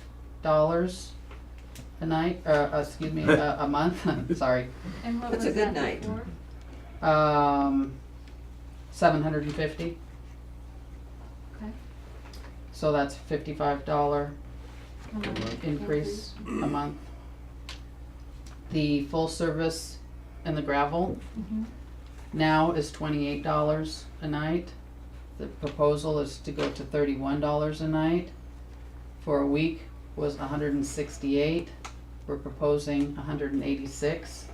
Speaker 3: a night, excuse me, a month, sorry.
Speaker 10: And what
Speaker 4: That's
Speaker 10: was
Speaker 4: a good
Speaker 10: that
Speaker 4: night.
Speaker 10: before?
Speaker 3: 750.
Speaker 10: Okay.
Speaker 3: So that's $55
Speaker 10: Mhm.
Speaker 3: increase a month. The full service and the gravel
Speaker 10: Mhm.
Speaker 3: now is $28 a night. The proposal is to go to $31 a night. For a week was 168. We're proposing 186.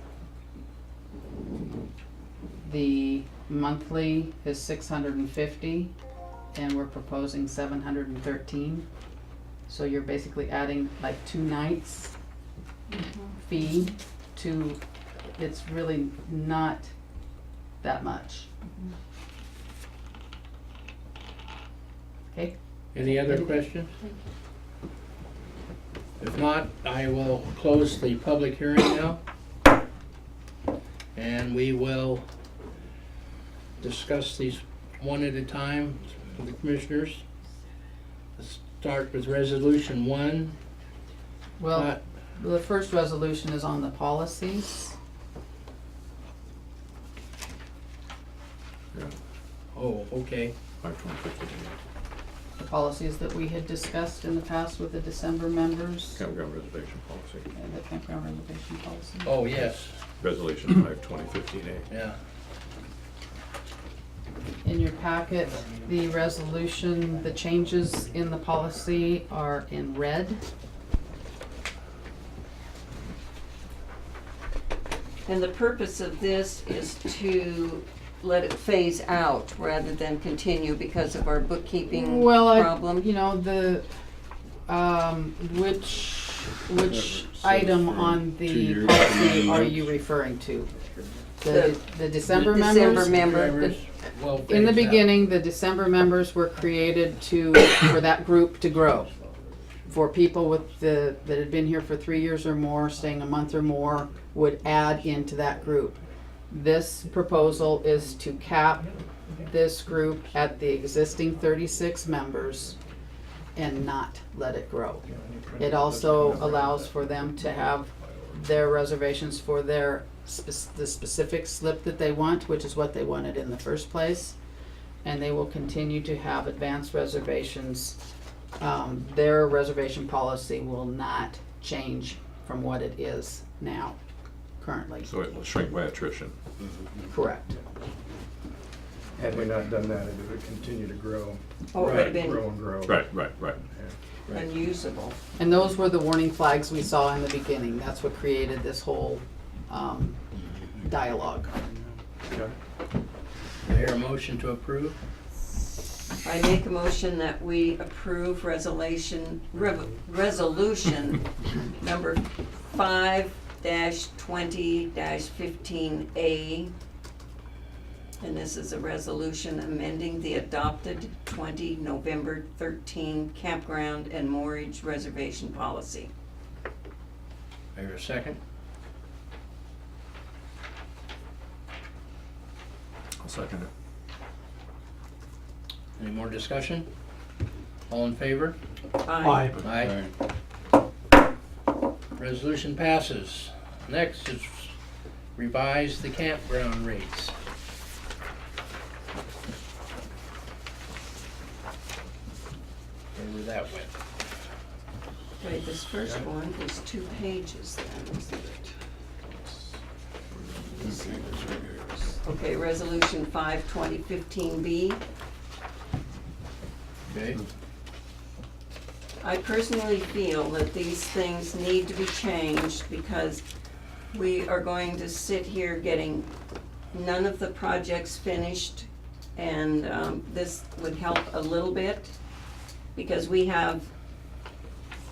Speaker 3: The monthly is 650, and we're proposing 713. So you're basically adding like 2 nights fee to, it's really not that much. Okay?
Speaker 1: Any other questions? If not, I will close the public hearing now. And we will discuss these one at a time with the commissioners. Let's start with resolution 1.
Speaker 3: Well, the first resolution is on the policies.
Speaker 1: Oh, okay.
Speaker 3: The policies that we had discussed in the past with the December members.
Speaker 6: Campground reservation policy.
Speaker 3: And the campground reservation policy.
Speaker 1: Oh, yes,
Speaker 6: Resolution 5/2015A.
Speaker 1: yeah.
Speaker 3: In your packet, the resolution, the changes in the policy are in red.
Speaker 4: and the purpose of this is to let it phase out rather than continue because of our bookkeeping
Speaker 3: Well,
Speaker 4: problem?
Speaker 3: you know, the, which item on the policy are you referring to? The December
Speaker 4: The
Speaker 3: members?
Speaker 4: December member.
Speaker 1: Drivers, well,
Speaker 3: In the
Speaker 1: phased out.
Speaker 3: beginning, the December members were created for that group to grow. For people that had been here for 3 years or more, staying a month or more, would add into that group. This proposal is to cap this group at the existing 36 members and not let it grow. It also allows for them to have their reservations for the specific slip that they want, which is what they wanted in the first place. And they will continue to have advanced reservations. Their reservation policy will not change from what it is now, currently.
Speaker 6: So it will shrink by attrition.
Speaker 3: Correct.
Speaker 5: Had we not done that, it would continue to grow.
Speaker 4: Oh, it would have
Speaker 5: Grow
Speaker 4: been
Speaker 5: and grow.
Speaker 6: Right.
Speaker 4: unusable.
Speaker 3: And those were the warning flags we saw in the beginning. That's what created this whole dialogue.
Speaker 5: Okay.
Speaker 1: I hear a motion to approve.
Speaker 4: I make a motion that we approve resolution number 5-20-15A. And this is a resolution amending the adopted 20 November 13 campground and moorage reservation policy.
Speaker 1: I hear a second.
Speaker 6: I'll second it.
Speaker 1: Any more discussion? All in favor?
Speaker 11: Aye.
Speaker 1: Aye. Resolution passes. Next is revise the campground rates. Wherever that went.
Speaker 4: Wait, this first one is 2 pages then, isn't it? Okay, Resolution 5, 2015B.
Speaker 1: Okay,
Speaker 4: I personally feel that these things need to be changed because we are going to sit here getting none of the projects finished, and this would help a little bit because we have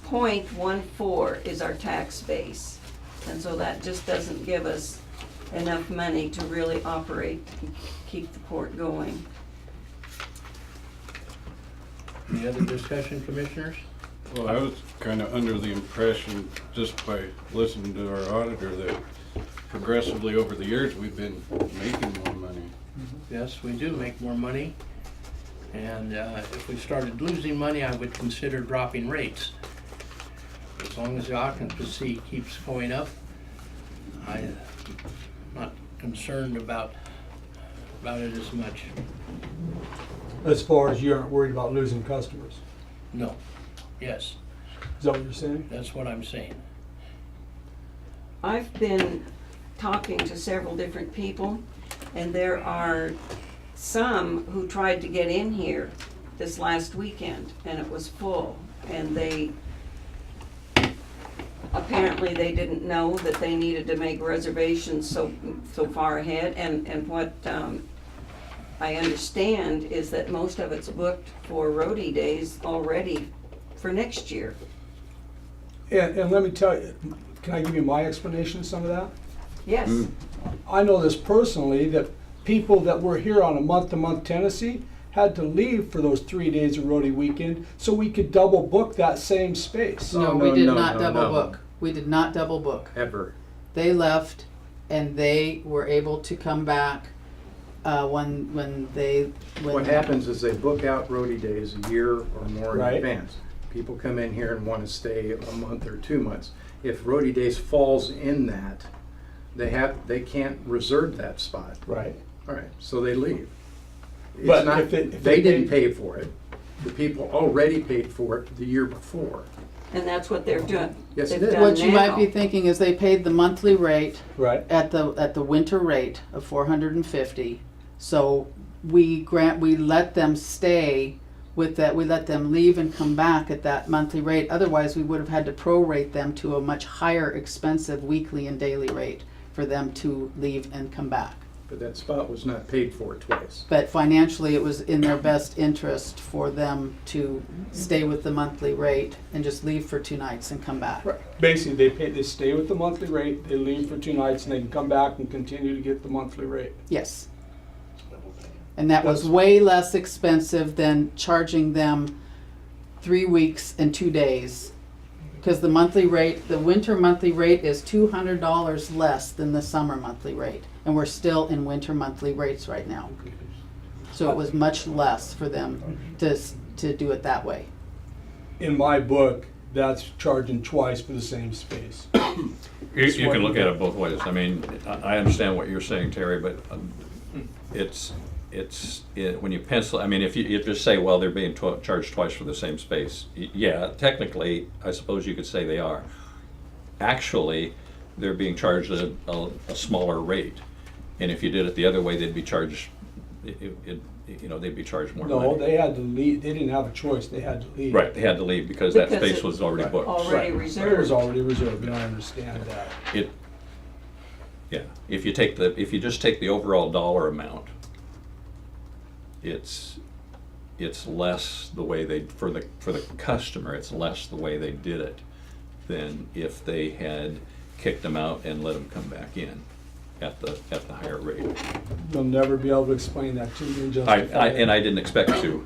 Speaker 4: 0.14 is our tax base, and so that just doesn't give us enough money to really operate and keep the port going.
Speaker 1: any other discussion, commissioners?
Speaker 12: Well, I was kind of under the impression, just by listening to our auditor, that progressively over the years, we've been making more money.
Speaker 1: Yes, we do make more money, and if we started losing money, I would consider dropping rates. As long as the occupancy keeps going up, I'm not concerned about it as much.
Speaker 11: As far as you aren't worried about losing customers.
Speaker 1: No, yes,
Speaker 11: Is that what you're saying?
Speaker 1: that's what I'm saying.
Speaker 4: I've been talking to several different people, and there are some who tried to get in here this last weekend, and it was full, and apparently they didn't know that they needed to make reservations so far ahead, and what I understand is that most of it's booked for roadie days already for next year.
Speaker 11: And let me tell you, can I give you my explanation of some of that?
Speaker 4: Yes,
Speaker 11: I know this personally, that people that were here on a month-to-month tenancy had to leave for those 3 days of roadie weekend so we could double book that same space.
Speaker 3: No,
Speaker 5: No,
Speaker 3: we did
Speaker 5: no,
Speaker 3: not
Speaker 5: no,
Speaker 3: double
Speaker 5: no.
Speaker 3: book. We did not double book.
Speaker 5: Ever.
Speaker 3: They left and they were able to come back when
Speaker 5: What happens is they book out roadie days a year or more in
Speaker 11: Right.
Speaker 5: advance. People come in here and want to stay a month or 2 months. If roadie days falls in that, they can't reserve that spot.
Speaker 11: Right.
Speaker 5: All right, so they leave. It's
Speaker 11: But
Speaker 5: not,
Speaker 11: if
Speaker 5: they
Speaker 11: they
Speaker 5: didn't
Speaker 11: pay-
Speaker 5: pay for it. The people already paid for it the year before.
Speaker 4: and that's what they're doing.
Speaker 5: Yes, it
Speaker 4: They've
Speaker 5: is.
Speaker 4: done
Speaker 3: What you might
Speaker 4: now.
Speaker 3: be thinking is they paid the monthly rate
Speaker 11: Right.
Speaker 3: at the winter rate of 450. So we let them stay with that. We let them leave and come back at that monthly rate. Otherwise, we would have had to prorate them to a much higher expensive weekly and daily rate for them to leave and come back.
Speaker 5: But that spot was not paid for twice.
Speaker 3: But financially, it was in their best interest for them to stay with the monthly rate and just leave for 2 nights and come back.
Speaker 11: Right. Basically, they stay with the monthly rate, they leave for 2 nights, and they can come back and continue to get the monthly rate.
Speaker 3: Yes. And that was way less expensive than charging them 3 weeks and 2 days. Because the monthly rate, the winter monthly rate is $200 less than the summer monthly rate. And we're still in winter monthly rates right now. So it was much less for them to do it that way.
Speaker 11: In my book, that's charging twice for the same space.
Speaker 6: You can look at it both ways. I mean, I understand what you're saying, Terry, but when you pencil, I mean, if you just say, well, they're being charged twice for the same space, yeah, technically, I suppose you could say they are. Actually, they're being charged a smaller rate, and if you did it the other way, they'd be charged, they'd be charged more money.
Speaker 11: No, they had to leave, they didn't have a choice, they had to leave.
Speaker 6: Right, they had to leave because that
Speaker 4: Because
Speaker 6: space
Speaker 4: it-
Speaker 6: was already booked.
Speaker 4: Already
Speaker 11: It was
Speaker 4: reserved.
Speaker 11: already reserved, and I understand that.
Speaker 6: Yeah, if you just take the overall dollar amount, it's less the way for the customer, it's less the way they did it than if they had kicked them out and let them come back in at the higher rate.
Speaker 11: You'll never be able to explain that to me and justify it.
Speaker 6: I didn't expect to,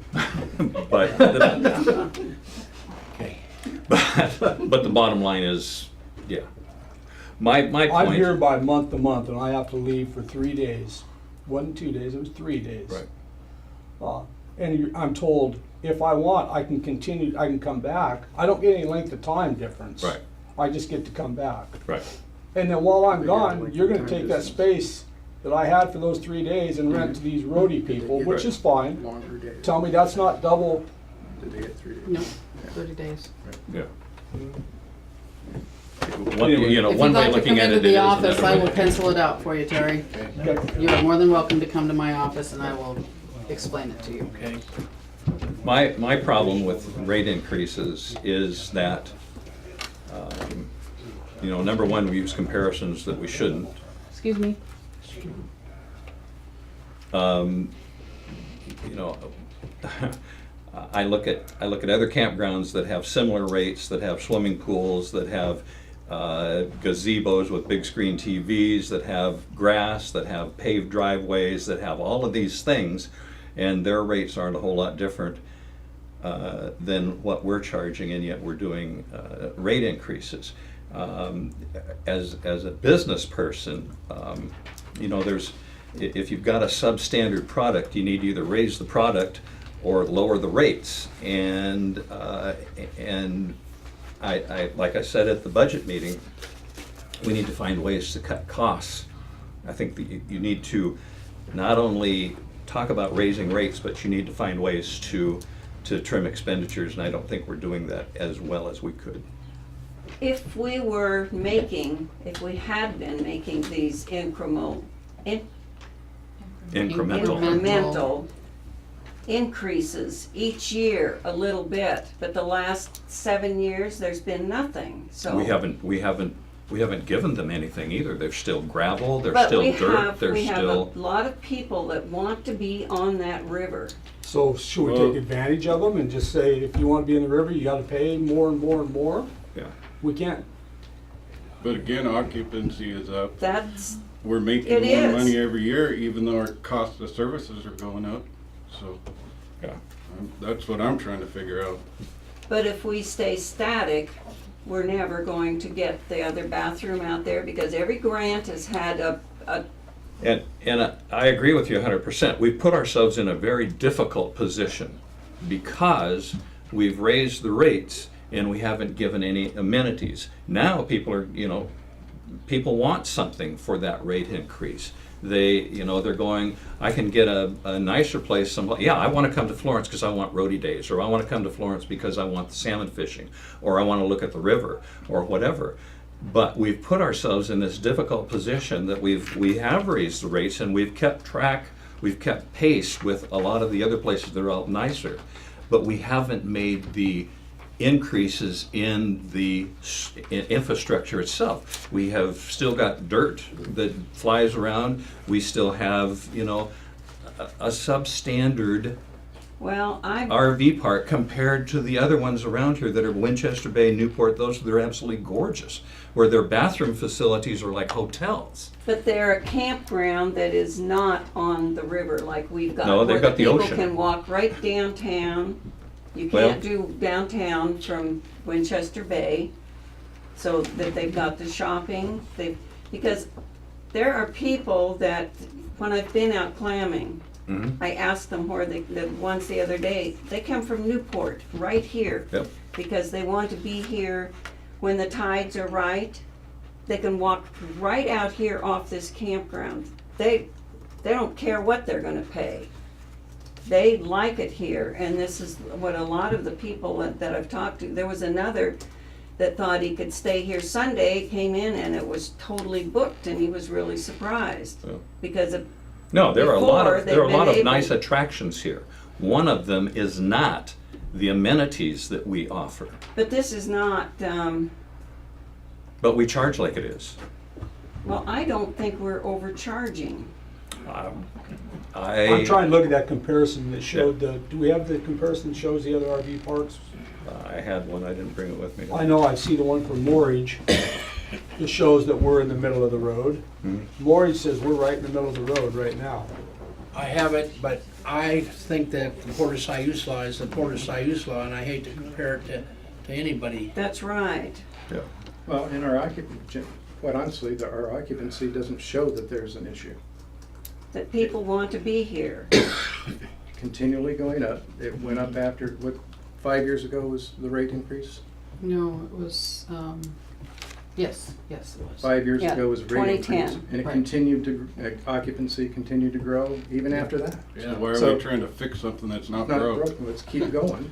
Speaker 6: but
Speaker 1: Okay.
Speaker 6: but the bottom line is, yeah. My point.
Speaker 11: I'm here by month to month, and I have to leave for 3 days. Wasn't 2 days, it was 3 days.
Speaker 6: Right.
Speaker 11: And I'm told, if I want, I can continue, I can come back. I don't get any length of time difference.
Speaker 6: Right.
Speaker 11: I just get to come back.
Speaker 6: Right.
Speaker 11: And then while I'm
Speaker 5: They get
Speaker 11: gone,
Speaker 5: length
Speaker 11: you're
Speaker 5: of
Speaker 11: gonna
Speaker 5: time
Speaker 11: take that
Speaker 5: distance.
Speaker 11: space that I had for those 3 days and rent to these roadie people,
Speaker 5: Right.
Speaker 11: which is fine.
Speaker 5: Longer days.
Speaker 11: Tell me that's not double.
Speaker 5: Did they get 3 days?
Speaker 3: No, 30 days.
Speaker 6: Yeah. You know,
Speaker 3: If
Speaker 6: one
Speaker 3: you'd
Speaker 6: way
Speaker 3: like to
Speaker 6: looking
Speaker 3: come
Speaker 6: at
Speaker 3: into
Speaker 6: it
Speaker 3: the
Speaker 6: is
Speaker 3: office,
Speaker 6: another
Speaker 3: I
Speaker 6: way.
Speaker 3: will pencil it out for you, Terry. You are more than welcome to come to my office and I will explain it to you.
Speaker 1: Okay.
Speaker 6: My problem with rate increases is that, you know, number one, we use comparisons that we shouldn't.
Speaker 3: Excuse me?
Speaker 6: You know, I look at other campgrounds that have similar rates, that have swimming pools, that have gazebos with big screen TVs, that have grass, that have paved driveways, that have all of these things, and their rates aren't a whole lot different than what we're charging, and yet we're doing rate increases. As a business person, you know, if you've got a substandard product, you need to either raise the product or lower the rates. And I like I said at the budget meeting, we need to find ways to cut costs. I think that you need to not only talk about raising rates, but you need to find ways to trim expenditures, and I don't think we're doing that as well as we could.
Speaker 4: If we had been making these incremental
Speaker 6: Incremental.
Speaker 4: increases each year a little bit, but the last 7 years, there's been nothing, so.
Speaker 6: We haven't given them anything either. They're still gravel, they're
Speaker 4: But
Speaker 6: still
Speaker 4: we
Speaker 6: dirt,
Speaker 4: have,
Speaker 6: they're
Speaker 4: we have
Speaker 6: still.
Speaker 4: a lot of people that want to be on that river.
Speaker 11: So should we take advantage of them and just say, if you want to be in the river, you gotta pay more and more and more?
Speaker 6: Yeah.
Speaker 11: We can't.
Speaker 12: But again, occupancy is up.
Speaker 4: That's,
Speaker 12: We're making
Speaker 4: It
Speaker 12: more
Speaker 4: is.
Speaker 12: money every year, even though our cost of services are going up. So
Speaker 6: Yeah.
Speaker 12: that's what I'm trying to figure out.
Speaker 4: but if we stay static, we're never going to get the other bathroom out there, because every grant has had a
Speaker 6: And I agree with you 100%. We've put ourselves in a very difficult position because we've raised the rates and we haven't given any amenities. Now people want something for that rate increase. They're going, I can get a nicer place someplace. Yeah, I want to come to Florence because I want roadie days, or I want to come to Florence because I want the salmon fishing, or I want to look at the river, or whatever. But we've put ourselves in this difficult position that we have raised the rates, and we've kept pace with a lot of the other places that are out nicer, but we haven't made the increases in the infrastructure itself. We have still got dirt that flies around. We still have, a substandard RV park compared to the other ones around here that are Winchester Bay, Newport. They're absolutely gorgeous, where their bathroom facilities are like hotels.
Speaker 4: But they're a campground that is not on the river like we've got.
Speaker 6: No, they've got the ocean.
Speaker 4: People can walk right downtown. You
Speaker 6: Well-
Speaker 4: can't do downtown from Winchester Bay, so that they've got the shopping. Because there are people that, when I've been out clamming,
Speaker 6: Mhm.
Speaker 4: I asked them where once the other day, they come from Newport, right here.
Speaker 6: Yep.
Speaker 4: Because they want to be here when the tides are right. They can walk right out here off this campground. They don't care what they're gonna pay. They like it here, and this is what a lot of the people that I've talked to, there was another that thought he could stay here Sunday, came in and it was totally booked, and he was really surprised.
Speaker 6: Yeah.
Speaker 4: Because of,
Speaker 6: No, there are a lot
Speaker 4: Before,
Speaker 6: of there are a
Speaker 4: they've
Speaker 6: lot
Speaker 4: been
Speaker 6: of
Speaker 4: able-
Speaker 6: nice attractions here. One of them is not the amenities that we offer,
Speaker 4: but this is not,
Speaker 6: but we charge like it is.
Speaker 4: well, I don't think we're overcharging.
Speaker 11: I'm trying to look at that comparison that showed do we have the comparison that shows the other RV parks?
Speaker 6: I had one. I didn't bring it with me.
Speaker 11: I know I see the one from Morridge that shows that we're in the middle of the road.
Speaker 6: Mhm.
Speaker 11: Morridge says we're right in the middle of the road right now.
Speaker 1: I have it, but I think that the Port of Siuslaw is the Port of Siuslaw, and I hate to compare it to anybody.
Speaker 4: That's right.
Speaker 6: Yeah.
Speaker 5: Well, in our occupancy, quite honestly, our occupancy doesn't show that there's an issue.
Speaker 4: That people want to be here.
Speaker 5: Continually going up. It went up after, 5 years ago was the rate increase?
Speaker 3: No, it was, yes, it was.
Speaker 5: 5 years
Speaker 4: Yeah,
Speaker 5: ago was the rate
Speaker 4: 2010.
Speaker 5: increase. And it
Speaker 3: Right.
Speaker 5: continued to, occupancy continued to grow even after that.
Speaker 12: So why are
Speaker 5: So-
Speaker 12: we trying to fix something that's not
Speaker 5: It's not
Speaker 12: broke?
Speaker 5: broken, let's keep going.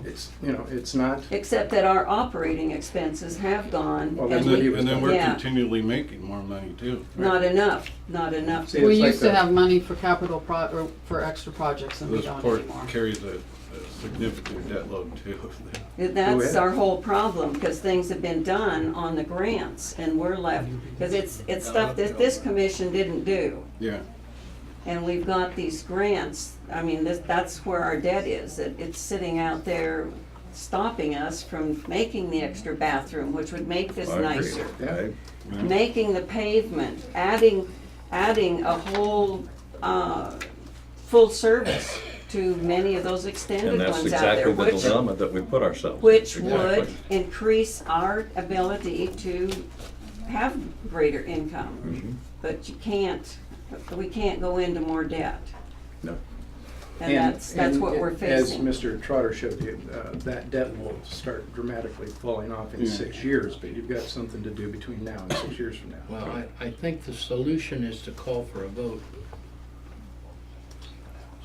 Speaker 5: It's, you know, it's not,
Speaker 4: Except that our operating expenses have gone,
Speaker 5: Well,
Speaker 4: and
Speaker 5: that's what he
Speaker 4: we,
Speaker 5: was
Speaker 12: And then we're
Speaker 4: yeah.
Speaker 12: continually making more money too.
Speaker 4: not enough, not enough.
Speaker 5: See,
Speaker 3: We
Speaker 5: it's like
Speaker 3: used to
Speaker 5: the-
Speaker 3: have money for capital or for extra projects and we
Speaker 12: This
Speaker 3: don't
Speaker 12: port
Speaker 3: anymore.
Speaker 12: carries a significant debt load too.
Speaker 4: That's
Speaker 5: ahead.
Speaker 4: our whole problem, because things have been done on the grants, and we're left, because it's stuff that this commission didn't do.
Speaker 12: Yeah,
Speaker 4: And we've got these grants, I mean, that's where our debt is, that it's sitting out there stopping us from making the extra bathroom, which would make this
Speaker 6: I agree.
Speaker 4: nicer.
Speaker 5: Yeah.
Speaker 4: Making the pavement, adding a whole, full service to many of those extended
Speaker 6: And that's
Speaker 4: ones out there,
Speaker 6: exactly the
Speaker 4: which,
Speaker 6: dilemma that we put ourselves in.
Speaker 4: which would
Speaker 6: Exactly.
Speaker 4: increase our ability to have greater income.
Speaker 6: Mhm.
Speaker 4: But we can't go into more debt.
Speaker 5: No.
Speaker 4: And that's what we're facing.
Speaker 5: As Mr. Trotter showed you, that debt will start dramatically falling off in
Speaker 12: Yeah.
Speaker 5: 6 years, but you've got something to do between now and 6 years from now.
Speaker 1: Well, I think the solution is to call for a vote.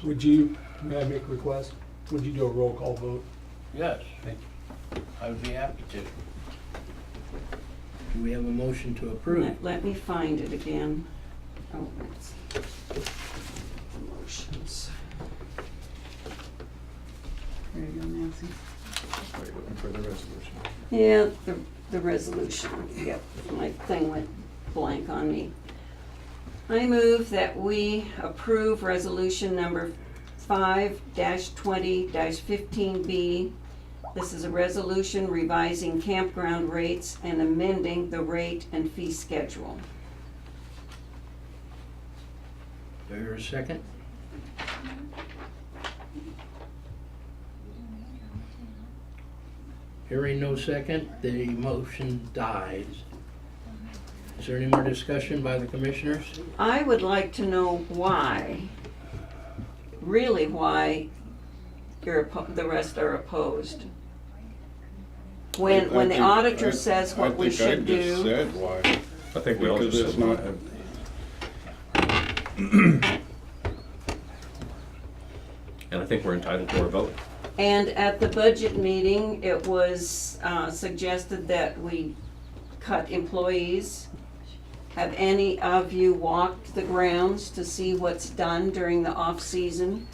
Speaker 11: Would you, may I make a request? Would you do a roll call vote?
Speaker 1: Yes.
Speaker 11: Thank
Speaker 1: I would be happy to. Do we have a motion to approve?
Speaker 4: Let me find it again. Oh, it's motions. There you go, Nancy.
Speaker 5: Are you looking for the resolution?
Speaker 4: Yeah, the resolution, yep, my thing went blank on me. I move that we approve resolution number 5-20-15B. This is a resolution revising campground rates and amending the rate and fee schedule.
Speaker 1: Do I hear a second? Hearing no second, the motion dies. Is there any more discussion by the commissioners?
Speaker 4: I would like to know why, really why the rest are opposed. When the auditor says what we should
Speaker 12: I think I just
Speaker 4: do,
Speaker 12: said why.
Speaker 6: I think we all
Speaker 12: Because
Speaker 6: just
Speaker 12: it's
Speaker 6: said
Speaker 12: not,
Speaker 6: and I think we're entitled to our vote.
Speaker 4: and at the budget meeting, it was suggested that we cut employees. Have any of you walked the grounds to see what's done during the off-season?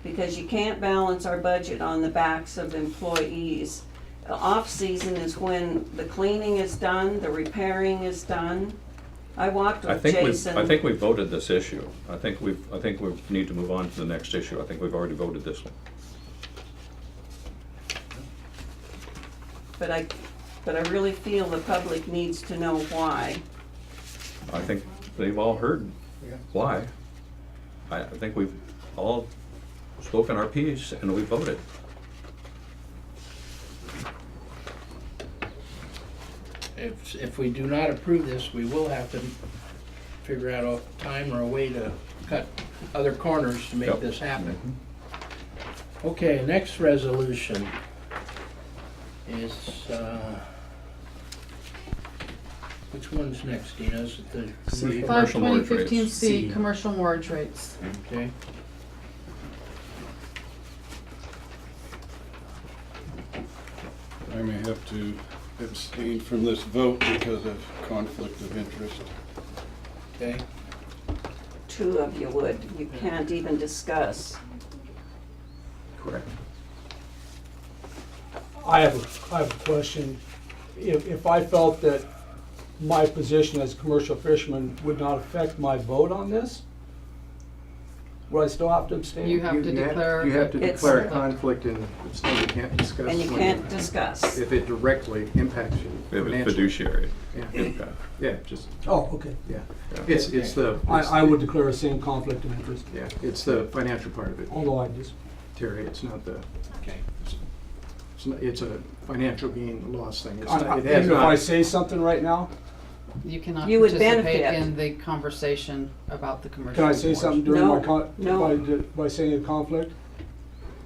Speaker 4: Because you can't balance our budget on the backs of employees. The off-season is when the cleaning is done, the repairing is done. I walked
Speaker 6: I
Speaker 4: with
Speaker 6: think
Speaker 4: Jason.
Speaker 6: I think we voted this issue. I think we need to move on to the next issue. I think we've already voted this one.
Speaker 4: But I really feel the public needs to know why.
Speaker 6: I think they've all heard
Speaker 5: Yeah.
Speaker 6: why. I think we've all spoken our piece and we voted.
Speaker 1: If we do not approve this, we will have to figure out a time or a way to cut other corners to make
Speaker 6: Yep.
Speaker 1: this happen. Okay, next resolution is, which one's next, Dina? Is it the commercial?
Speaker 3: 5-20-15C, commercial mortgage rates.
Speaker 1: Okay.
Speaker 12: I may have to abstain from this vote because of conflict of interest.
Speaker 1: Okay.
Speaker 4: Two of you would, you can't even discuss.
Speaker 5: Correct.
Speaker 11: I have a question. If I felt that my position as a commercial fisherman would not affect my vote on this, would I still have to abstain?
Speaker 3: You have to declare.
Speaker 5: You have to
Speaker 4: It's-
Speaker 5: declare a conflict and it's something you can't discuss.
Speaker 4: And you
Speaker 5: when-
Speaker 4: can't discuss.
Speaker 5: If it directly impacts you
Speaker 6: We have a
Speaker 5: financially.
Speaker 6: fiduciary.
Speaker 5: Yeah,
Speaker 6: Okay.
Speaker 5: yeah, just,
Speaker 11: Oh, okay.
Speaker 5: yeah. It's the.
Speaker 11: I would declare the same conflict of interest,
Speaker 5: Yeah, it's the financial part of it,
Speaker 11: although I just,
Speaker 5: Terry, it's not the,
Speaker 1: Okay.
Speaker 5: it's a financial gain loss thing. It's
Speaker 11: I-
Speaker 5: not- it
Speaker 11: even
Speaker 5: has
Speaker 11: if I
Speaker 5: not,
Speaker 11: say something right now,
Speaker 3: You cannot
Speaker 4: You would
Speaker 3: participate
Speaker 4: benefit.
Speaker 3: in the conversation about the commercial.
Speaker 11: can I say
Speaker 3: mortgage.
Speaker 11: something during
Speaker 4: No,
Speaker 11: my
Speaker 4: no.
Speaker 11: by saying a conflict?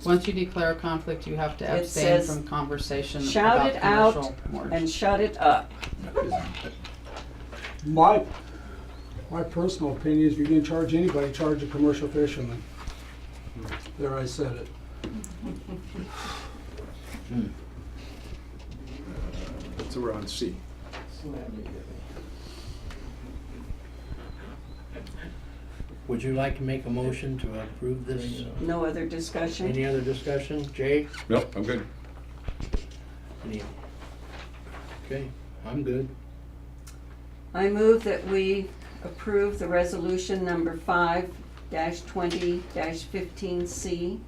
Speaker 3: Once you declare a conflict, you have to
Speaker 4: It
Speaker 3: abstain
Speaker 4: says,
Speaker 3: from conversation
Speaker 4: shout
Speaker 3: about
Speaker 4: it out
Speaker 3: commercial mortgage.
Speaker 4: and shut it up.
Speaker 11: My personal opinion is if you're gonna charge anybody, charge a commercial fisherman. There, I said it.
Speaker 5: So we're on C.
Speaker 1: Would you like to make a motion to approve this?
Speaker 4: No other discussion?
Speaker 1: Any other discussion? Jay?
Speaker 6: Nope, I'm good.
Speaker 1: Any? Okay, I'm good.
Speaker 4: I move that we approve the resolution number 5-20-15C.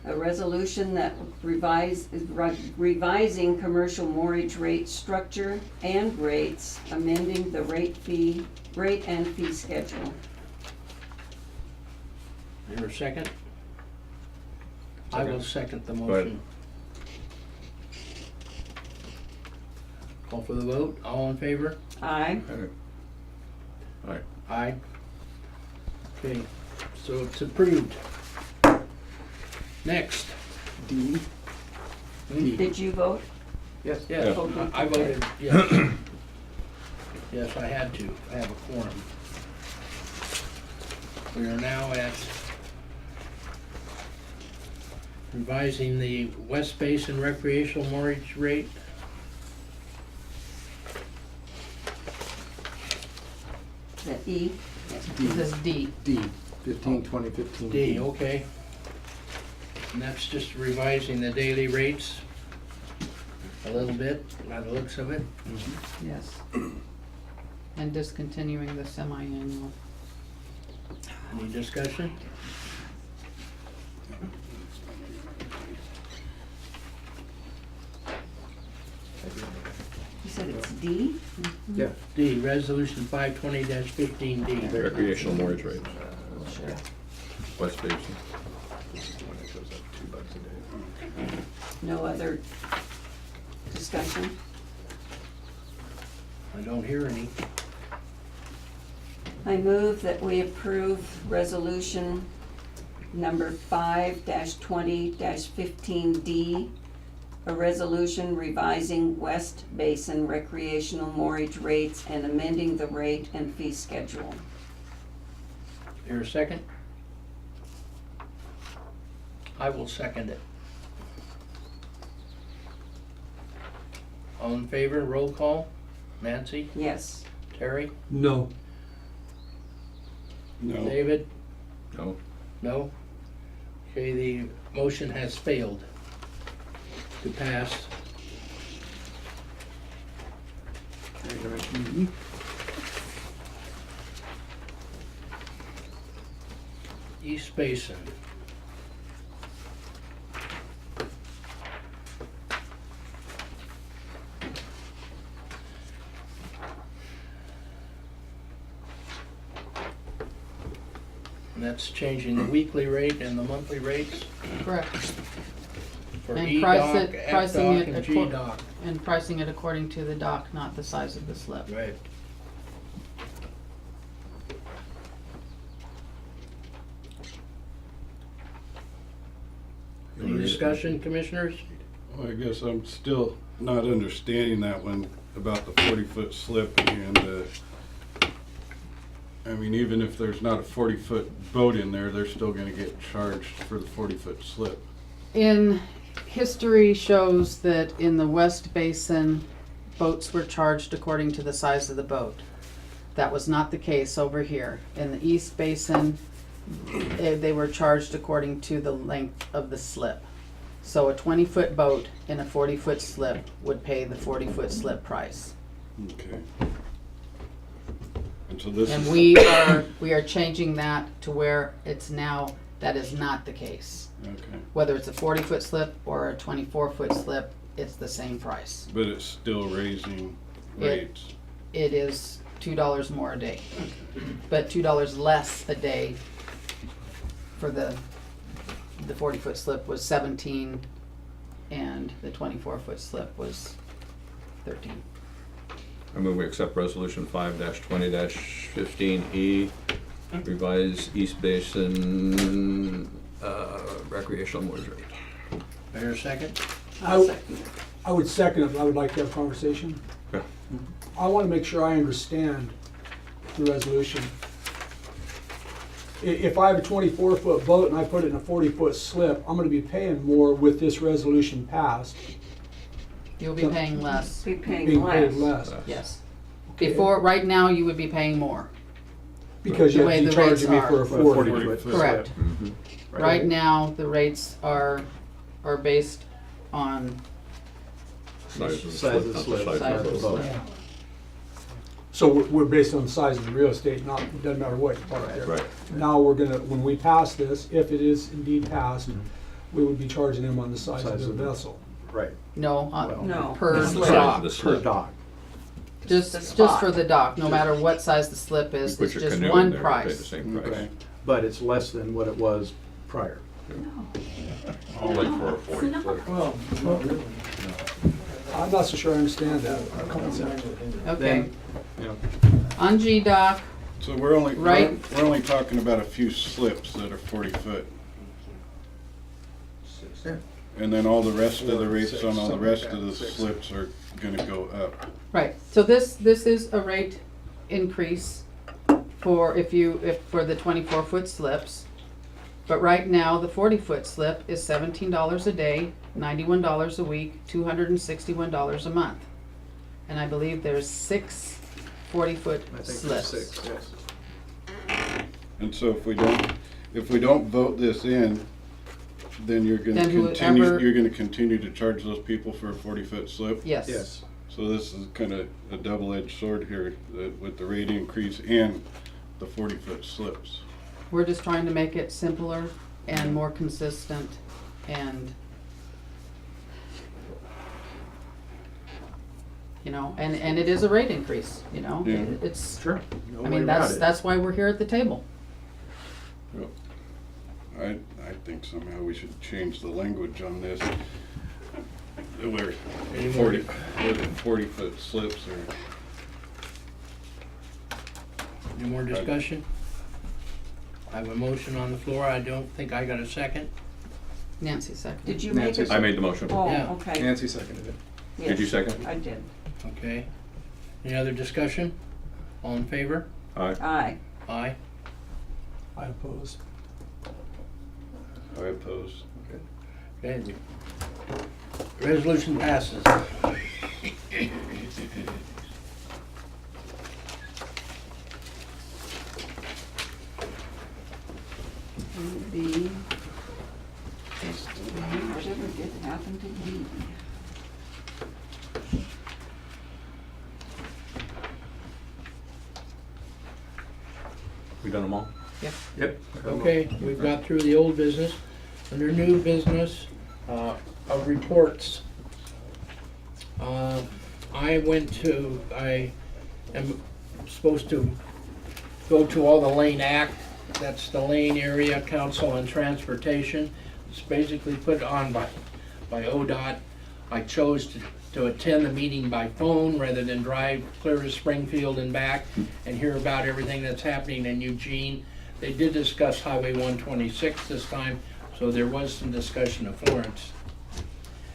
Speaker 4: A resolution that revising commercial mortgage rate structure and rates, amending the rate and fee schedule.
Speaker 1: Is there a second? I will second the
Speaker 6: ahead.
Speaker 1: motion. Call for the vote, all in favor?
Speaker 4: Aye.
Speaker 6: Aye.
Speaker 1: Aye. Okay, so it's approved. Next.
Speaker 5: D.
Speaker 4: Did you vote?
Speaker 5: Yes.
Speaker 1: Yes,
Speaker 4: Yeah.
Speaker 1: I voted yes. Yes, I had to, I have a quorum. We are now at revising the West Basin recreational mortgage rate.
Speaker 4: The E?
Speaker 3: This is D.
Speaker 5: D. 15/2015.
Speaker 1: D, okay. And that's just revising the daily rates a little bit, by the looks of it.
Speaker 3: Yes. And discontinuing the semi-annual.
Speaker 1: Any discussion?
Speaker 4: You said it's D?
Speaker 5: Yeah.
Speaker 1: D, resolution 520-15D.
Speaker 6: Recreational mortgage rate,
Speaker 3: Sure.
Speaker 6: West Basin.
Speaker 4: No other discussion?
Speaker 1: I don't hear any.
Speaker 4: I move that we approve resolution number 5-20-15D, a resolution revising West Basin recreational mortgage rates and amending the rate and fee schedule.
Speaker 1: Here a second? I will second it. All in favor, roll call. Nancy?
Speaker 4: Yes.
Speaker 1: Terry?
Speaker 11: No.
Speaker 12: No.
Speaker 1: David?
Speaker 6: No?
Speaker 1: No? Okay, the motion has failed to pass.
Speaker 5: E.
Speaker 1: East Basin. And that's changing the weekly rate and the monthly rates
Speaker 3: Correct.
Speaker 1: for
Speaker 3: And
Speaker 1: E-Doc,
Speaker 3: pricing
Speaker 1: F-Doc,
Speaker 3: it
Speaker 1: and
Speaker 3: acco-
Speaker 1: G-Doc.
Speaker 3: And pricing it according to the dock, not the size of the slip.
Speaker 1: Right. Any discussion, commissioners?
Speaker 12: Well, I guess I'm still not understanding that one about the 40-foot slip and, I mean, even if there's not a 40-foot boat in there, they're still gonna get charged for the 40-foot slip.
Speaker 3: In history shows that in the West Basin, boats were charged according to the size of the boat. That was not the case over here. In the East Basin, they were charged according to the length of the slip. So a 20-foot boat in a 40-foot slip would pay the 40-foot slip price.
Speaker 12: Okay. And so this
Speaker 3: And
Speaker 12: is,
Speaker 3: we are changing that to where it's now, that is not the case.
Speaker 12: okay,
Speaker 3: Whether it's a 40-foot slip or a 24-foot slip, it's the same price.
Speaker 12: but it's still raising rates.
Speaker 3: It is $2 more a day, but $2 less a day for the 40-foot slip was 17 and the 24-foot slip was 13.
Speaker 6: I move we accept resolution 5-20-15E, revise East Basin recreational mortgage rate.
Speaker 1: Is there a second?
Speaker 4: I'll second it.
Speaker 11: I would second it, but I would like to have a conversation.
Speaker 6: Okay.
Speaker 11: I want to make sure I understand the resolution. if I have a 24-foot boat and I put it in a 40-foot slip, I'm gonna be paying more with this resolution passed,
Speaker 3: You'll be paying less,
Speaker 4: Be paying
Speaker 11: being
Speaker 4: less.
Speaker 11: paid less.
Speaker 3: yes. Before, right now, you would be paying more.
Speaker 11: Because
Speaker 3: The
Speaker 11: you
Speaker 3: way
Speaker 11: have to be
Speaker 3: the rates
Speaker 11: charging me for a
Speaker 3: are.
Speaker 11: 40-foot.
Speaker 5: slip.
Speaker 3: Correct.
Speaker 6: Mhm.
Speaker 3: Right now, the rates are based on,
Speaker 6: Size of the
Speaker 5: Size of the
Speaker 6: not the
Speaker 5: slip,
Speaker 6: size
Speaker 3: size
Speaker 6: of
Speaker 3: of
Speaker 6: the
Speaker 3: the
Speaker 6: boat.
Speaker 3: slip.
Speaker 11: So we're based on the size of the real estate, not, it doesn't matter what you park there.
Speaker 6: Right.
Speaker 11: Now we're gonna, when we pass this, if it is indeed passed,
Speaker 5: Mhm.
Speaker 11: we would be charging them on the size of
Speaker 5: Size
Speaker 11: their
Speaker 5: of the-
Speaker 11: vessel.
Speaker 5: Right,
Speaker 3: no,
Speaker 5: Well,
Speaker 4: No.
Speaker 3: per
Speaker 6: The
Speaker 4: Slip.
Speaker 6: size
Speaker 3: dock.
Speaker 6: of the
Speaker 5: per
Speaker 6: slip.
Speaker 5: dock.
Speaker 3: Just
Speaker 4: The
Speaker 3: just
Speaker 4: spot.
Speaker 3: for the dock, no matter what size the slip
Speaker 6: You
Speaker 3: is,
Speaker 6: put
Speaker 3: it's
Speaker 6: your
Speaker 3: just
Speaker 6: canoe in
Speaker 3: one
Speaker 6: there, you pay the
Speaker 3: price.
Speaker 6: same price.
Speaker 5: Okay, but it's less than what it was prior.
Speaker 9: Only for a 40-foot.
Speaker 11: I'm not so sure I understand that concept.
Speaker 3: Okay,
Speaker 5: Then, you know,
Speaker 3: on G dock,
Speaker 12: So we're only,
Speaker 3: Right.
Speaker 12: we're only talking about a few slips that are 40 foot.
Speaker 5: Yeah.
Speaker 12: And then all the rest of the
Speaker 5: 4,
Speaker 12: rates
Speaker 5: 6,
Speaker 12: on all the
Speaker 5: something
Speaker 12: rest
Speaker 5: like
Speaker 12: of
Speaker 5: that,
Speaker 12: the
Speaker 5: 6.
Speaker 12: slips are gonna go up.
Speaker 3: right, so this is a rate increase for for the 24-foot slips. But right now, the 40-foot slip is $17 a day, $91 a week, $261 a month. And I believe there's 6 40-foot
Speaker 5: I think
Speaker 3: slips.
Speaker 5: there's 6, yes.
Speaker 12: And so if we don't vote this in, then you're gonna
Speaker 3: Then
Speaker 12: continue,
Speaker 3: whoever-
Speaker 12: you're gonna continue to charge those people for a 40-foot slip?
Speaker 3: Yes.
Speaker 5: Yes,
Speaker 12: So this is kinda a double-edged sword here, with the rate increase and the 40-foot slips.
Speaker 3: We're just trying to make it simpler and more consistent and, you know, and it is a rate increase, you know?
Speaker 12: Yeah.
Speaker 3: It's,
Speaker 5: sure. No
Speaker 3: I
Speaker 5: way
Speaker 3: mean,
Speaker 5: around it.
Speaker 3: that's why we're here at the table.
Speaker 12: I think somehow we should change the language on this. Where
Speaker 1: Any more?
Speaker 12: 40-foot slips are.
Speaker 1: Any more discussion? I have a motion on the floor. I don't think I got a second.
Speaker 3: Nancy second.
Speaker 4: Did you make
Speaker 5: Nancy
Speaker 4: it?
Speaker 6: I made the motion.
Speaker 4: Oh,
Speaker 1: Yeah.
Speaker 4: okay.
Speaker 5: Nancy seconded it.
Speaker 6: Did you
Speaker 4: Yes,
Speaker 6: second?
Speaker 4: I did.
Speaker 1: Okay. Any other discussion? All in favor?
Speaker 6: Aye.
Speaker 4: Aye.
Speaker 1: Aye.
Speaker 11: I oppose.
Speaker 12: I oppose.
Speaker 1: Okay. Resolution passes.
Speaker 4: The, whatever did happen to me?
Speaker 6: We done them all?
Speaker 5: Yep.
Speaker 1: Okay, we've got through the old business. Under new business, of reports. I am supposed to go to all the Lane Act. That's the Lane Area Council on Transportation. It's basically put on by ODOT. I chose to attend the meeting by phone rather than drive clear to Springfield and back and hear about everything that's happening in Eugene. They did discuss Highway 126 this time, so there was some discussion of Florence.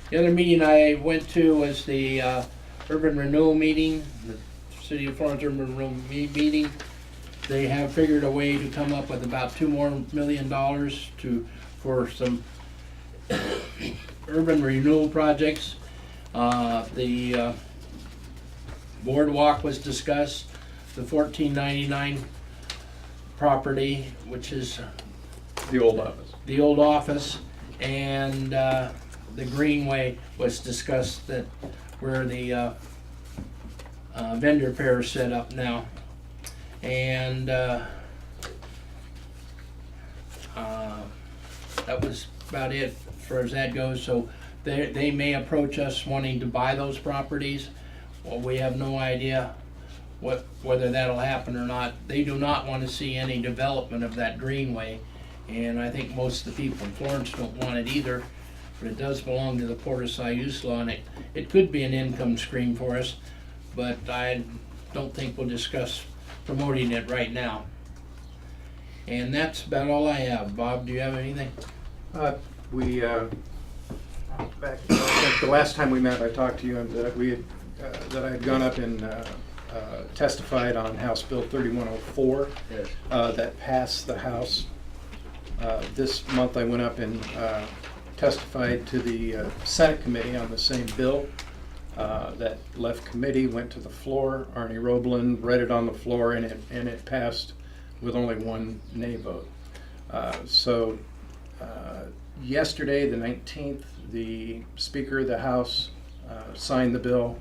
Speaker 1: The other meeting I went to was the urban renewal meeting, the City of Florence urban renewal meeting. They have figured a way to come up with about $2 million for some urban renewal projects. The boardwalk was discussed, the 1499 property, which is
Speaker 6: The old office.
Speaker 1: the old office, and the greenway was discussed, that where the vendor fair is set up now. And that was about it as far as that goes. So they may approach us wanting to buy those properties. Well, we have no idea whether that'll happen or not. They do not want to see any development of that greenway, and I think most of the people in Florence don't want it either. But it does belong to the Port of Siuslaw, and it could be an income stream for us, but I don't think we'll discuss promoting it right now. And that's about all I have. Bob, do you have anything?
Speaker 5: We, back, I think the last time we met, I talked to you and that we had, that I had gone up and testified on House Bill 3104 that passed the House. This month I went up and testified to the Senate committee on the same bill. That left committee, went to the floor. Arnie Roeblen read it on the floor, and it passed with only one nay vote. Yesterday, the 19th, the Speaker of the House signed the bill,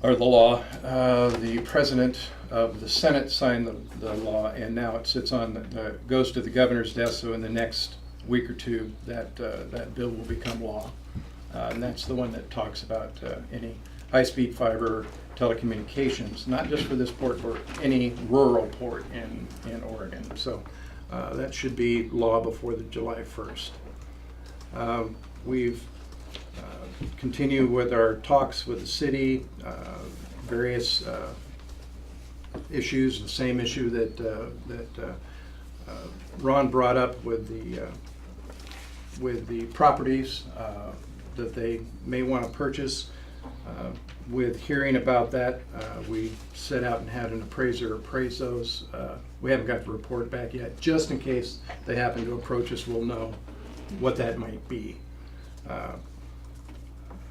Speaker 5: or the law. The President of the Senate signed the law, and now it sits on, goes to the governor's desk, so in the next week or two, that bill will become law. And that's the one that talks about any high-speed fiber telecommunications, not just for this port, but any rural port in Oregon. So that should be law before the July 1st. We've continued with our talks with the city, various issues, the same issue that Ron brought up with the properties that they may want to purchase. With hearing about that, we set out and had an appraiser appraise those. We haven't got the report back yet. Just in case they happen to approach us, we'll know what that might be.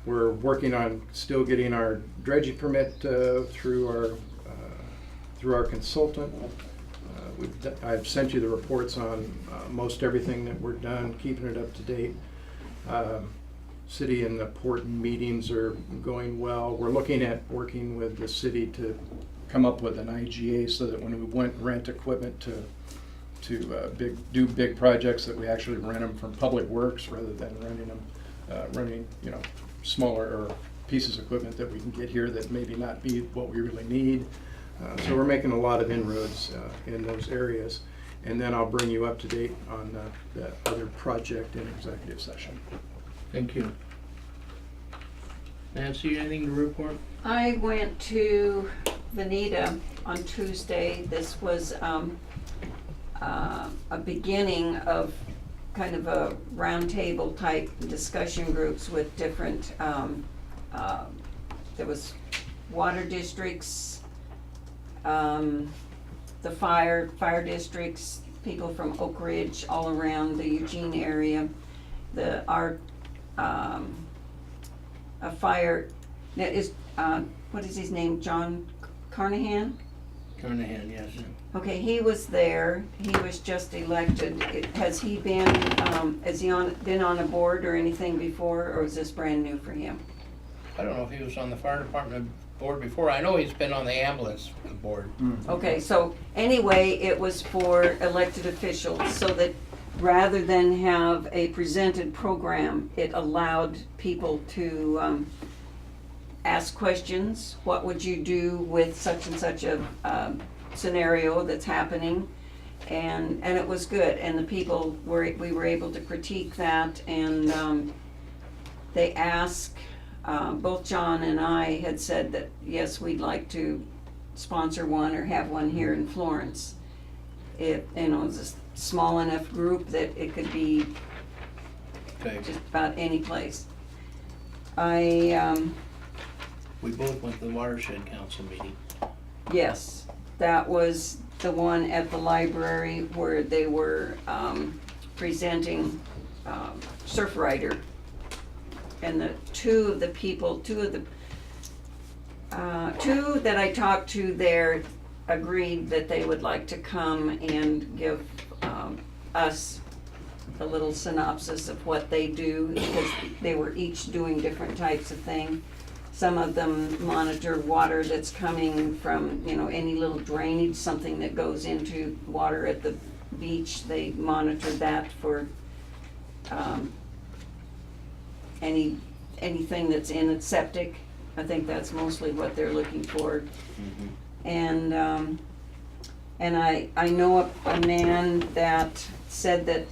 Speaker 5: We're working on still getting our dredging permit through our consultant. I've sent you the reports on most everything that we're done, keeping it up to date. City and the port meetings are going well. We're looking at working with the city to come up with an IGA so that when we rent equipment to do big projects, that we actually rent them from Public Works rather than renting smaller or pieces of equipment that we can get here that maybe not be what we really need. So we're making a lot of inroads in those areas. And then I'll bring you up to date on the other project in executive session.
Speaker 1: Thank you. Nancy, anything to report?
Speaker 4: I went to Veneta on Tuesday. This was a beginning of kind of a roundtable type discussion groups with different, there was water districts, the fire districts, people from Oak Ridge, all around the Eugene area. A fire, that is, what is his name, John Carnahan?
Speaker 1: Carnahan, yes.
Speaker 4: Okay, he was there, he was just elected. Has he been on a board or anything before, or is this brand new for him?
Speaker 1: I don't know if he was on the fire department board before. I know he's been on the ambulance board.
Speaker 4: Okay, so anyway, it was for elected officials, so that rather than have a presented program, it allowed people to ask questions. What would you do with such and such a scenario that's happening? And it was good, and the people we were able to critique that, and they asked, both John and I had said that yes, we'd like to sponsor one or have one here in Florence. It's a small enough group that it could be
Speaker 1: Okay.
Speaker 4: just about any place.
Speaker 1: We both went to the watershed council meeting.
Speaker 4: Yes, that was the one at the library where they were presenting Surf Rider. And two that I talked to there agreed that they would like to come and give us a little synopsis of what they do, because they were each doing different types of things. Some of them monitor water that's coming from, any little drainage, something that goes into water at the beach. They monitor that for anything that's in a septic. I think that's mostly what they're looking for. And I know a man that said that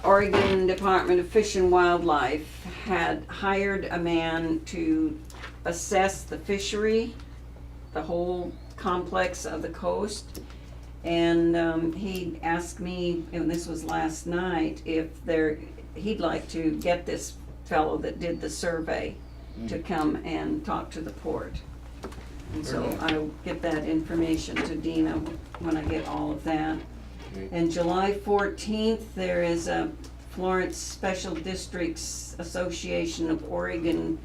Speaker 4: Oregon Department of Fish and Wildlife had hired a man to assess the fishery, the whole complex of the coast. And he asked me, and this was last night, if he'd like to get this fellow that did the survey to come and talk to the port. And so I'll get that information to Dina when I get all of that. And July 14th, there is a Florence Special Districts Association of Oregon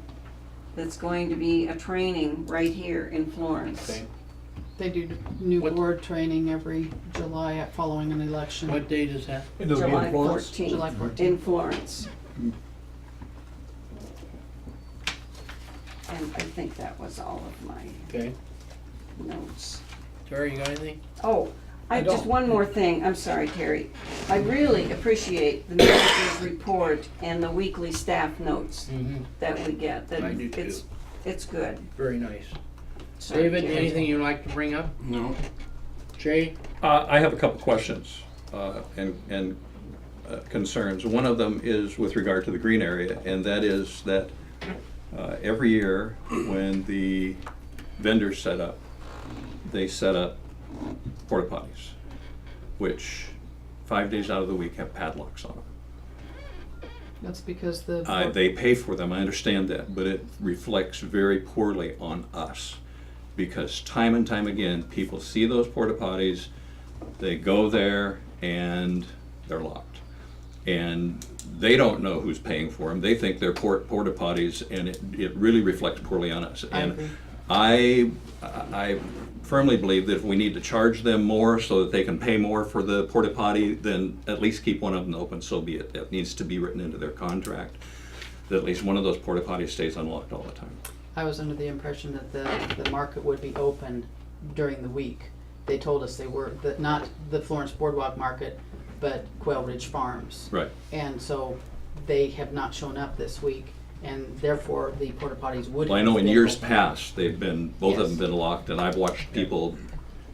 Speaker 4: that's going to be a training right here in Florence.
Speaker 1: Okay.
Speaker 3: They do new
Speaker 1: What-
Speaker 3: board training every July following an election.
Speaker 1: What date is that?
Speaker 11: And it'll be in
Speaker 4: July
Speaker 11: Florence?
Speaker 4: 14th.
Speaker 3: July 14th.
Speaker 4: In Florence. And I think that was all of my
Speaker 1: Okay.
Speaker 4: notes.
Speaker 1: Terry, you got anything?
Speaker 4: Oh, just one more thing, I'm sorry, Terry. I really appreciate the manager's report and the weekly staff notes
Speaker 1: Mm-hmm.
Speaker 4: that we get. That
Speaker 1: I do too.
Speaker 4: It's good.
Speaker 1: Very nice.
Speaker 4: Sorry,
Speaker 1: David,
Speaker 4: Terry.
Speaker 1: anything you'd like to bring up?
Speaker 12: No.
Speaker 1: Jay?
Speaker 6: I have a couple questions and concerns. One of them is with regard to the green area, and that is that every year when the vendors set up, they set up porta potties, which 5 days out of the week have padlocks on them.
Speaker 3: That's because the.
Speaker 6: They pay for them, I understand that, but it reflects very poorly on us. Because time and time again, people see those porta potties, they go there and they're locked. And they don't know who's paying for them. They think they're porta potties, and it really reflects poorly on us.
Speaker 3: I
Speaker 6: And
Speaker 3: agree.
Speaker 6: I firmly believe that if we need to charge them more so that they can pay more for the porta potty, then at least keep one of them open, so be it. It needs to be written into their contract that at least one of those porta potties stays unlocked all the time.
Speaker 3: I was under the impression that the market would be open during the week. They told us they were, that not the Florence Boardwalk Market, but Quail Ridge Farms.
Speaker 6: Right.
Speaker 3: And so they have not shown up this week, and therefore the porta potties would.
Speaker 6: Well, I know
Speaker 3: have
Speaker 6: in
Speaker 3: been
Speaker 6: years
Speaker 3: open.
Speaker 6: past, they've been, both of them
Speaker 3: Yes.
Speaker 6: been locked, and I've watched people,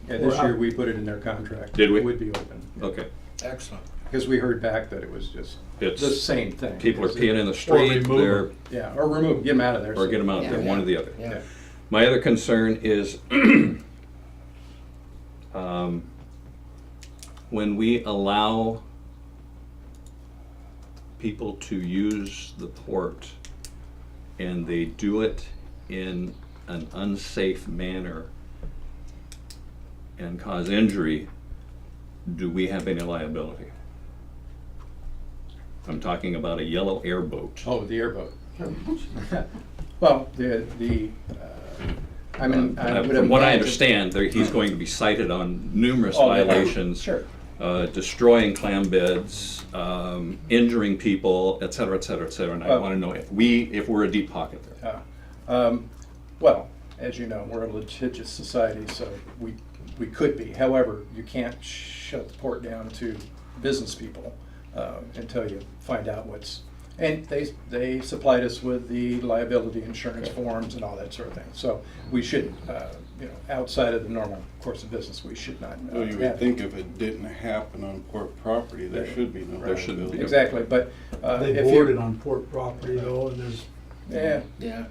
Speaker 5: Yeah, this year we put it in their contract.
Speaker 6: Did we?
Speaker 5: It would be open.
Speaker 6: okay,
Speaker 1: Excellent.
Speaker 5: Because we heard back that it was just
Speaker 6: It's-
Speaker 5: the same thing.
Speaker 6: people are peeing in the street,
Speaker 11: remove
Speaker 6: they're,
Speaker 5: Yeah, or remove, get them out of there.
Speaker 6: or get them out there,
Speaker 3: Yeah.
Speaker 6: one or the other.
Speaker 1: Yeah.
Speaker 6: My other concern is when we allow people to use the port and they do it in an unsafe manner and cause injury, do we have any liability? I'm talking about a yellow airboat.
Speaker 5: Oh, the airboat. Well, I mean, I would
Speaker 6: From what I
Speaker 5: imagine-
Speaker 6: understand, he's going to be cited on numerous
Speaker 5: Oh, yeah.
Speaker 6: violations.
Speaker 5: Sure.
Speaker 6: Destroying clam beds, injuring people, et cetera, et cetera, et cetera. And I
Speaker 5: Well-
Speaker 6: want to know if we're a deep pocket there.
Speaker 5: Well, as you know, we're a litigious society, so we could be. However, you can't shut the port down to business people until you find out what's, and they supplied us with the liability insurance forms and all that sort of thing. So we shouldn't, outside of the normal course of business, we should not.
Speaker 12: Well, you would
Speaker 5: have-
Speaker 12: think if it didn't happen on port property, there should be no
Speaker 6: There shouldn't be.
Speaker 12: liability.
Speaker 5: Exactly, but
Speaker 11: They
Speaker 5: if you-
Speaker 11: boarded on port property though, and there's
Speaker 5: Yeah.
Speaker 1: Yeah.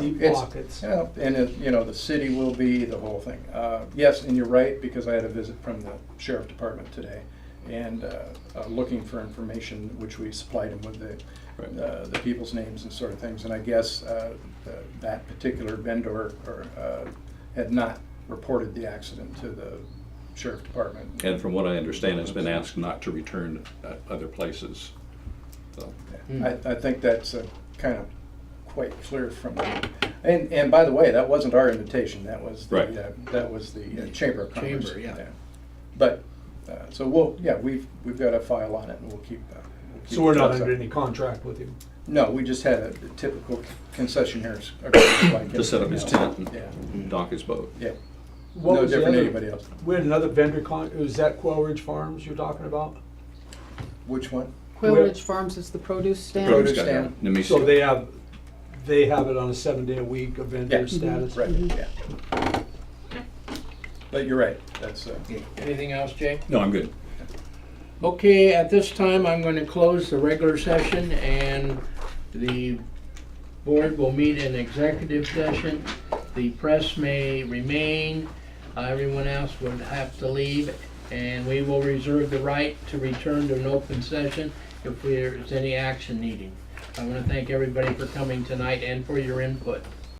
Speaker 11: deep
Speaker 5: It's-
Speaker 11: pockets.
Speaker 5: Yeah, and the city will be the whole thing. Yes, and you're right, because I had a visit from the sheriff department today, and looking for information, which we supplied him with the people's names and sort of things, and I guess that particular vendor had not reported the accident to the sheriff department.
Speaker 6: And from what I understand, it's been asked not to return at other places. So,
Speaker 5: I think that's kind of quite clear from them. And by the way, that wasn't our invitation, that was the,
Speaker 6: Right.
Speaker 5: that was the Chamber of Commerce.
Speaker 1: Chamber, yeah.
Speaker 5: But, so we've got a file on it, and we'll keep.
Speaker 11: So we're not
Speaker 5: tabs
Speaker 11: under
Speaker 5: on it.
Speaker 11: any contract with him.
Speaker 5: No, we just had a typical concessionaires agreement like
Speaker 6: to set up his tent and
Speaker 5: Yeah,
Speaker 6: dock his boat.
Speaker 5: yeah,
Speaker 11: What
Speaker 5: no
Speaker 11: was the
Speaker 5: different than
Speaker 11: other-
Speaker 5: anybody else.
Speaker 11: We had another vendor was that Quail Ridge Farms you're talking about?
Speaker 5: Which one?
Speaker 3: Quail
Speaker 11: Well-
Speaker 3: Ridge Farms is the produce stand.
Speaker 5: Produce
Speaker 6: Produce guy,
Speaker 5: stand.
Speaker 6: Nemesis.
Speaker 11: So they have it on a 7-day-a-week of vendor
Speaker 5: Yeah.
Speaker 11: status?
Speaker 5: Right, yeah. But you're right, that's,
Speaker 1: Anything else, Jay?
Speaker 6: No, I'm good.
Speaker 1: Okay, at this time, I'm going to close the regular session, and the board will meet in executive session. The press may remain, everyone else would have to leave, and we will reserve the right to return to an open session if there's any action needed. I want to thank everybody for coming tonight and for your input.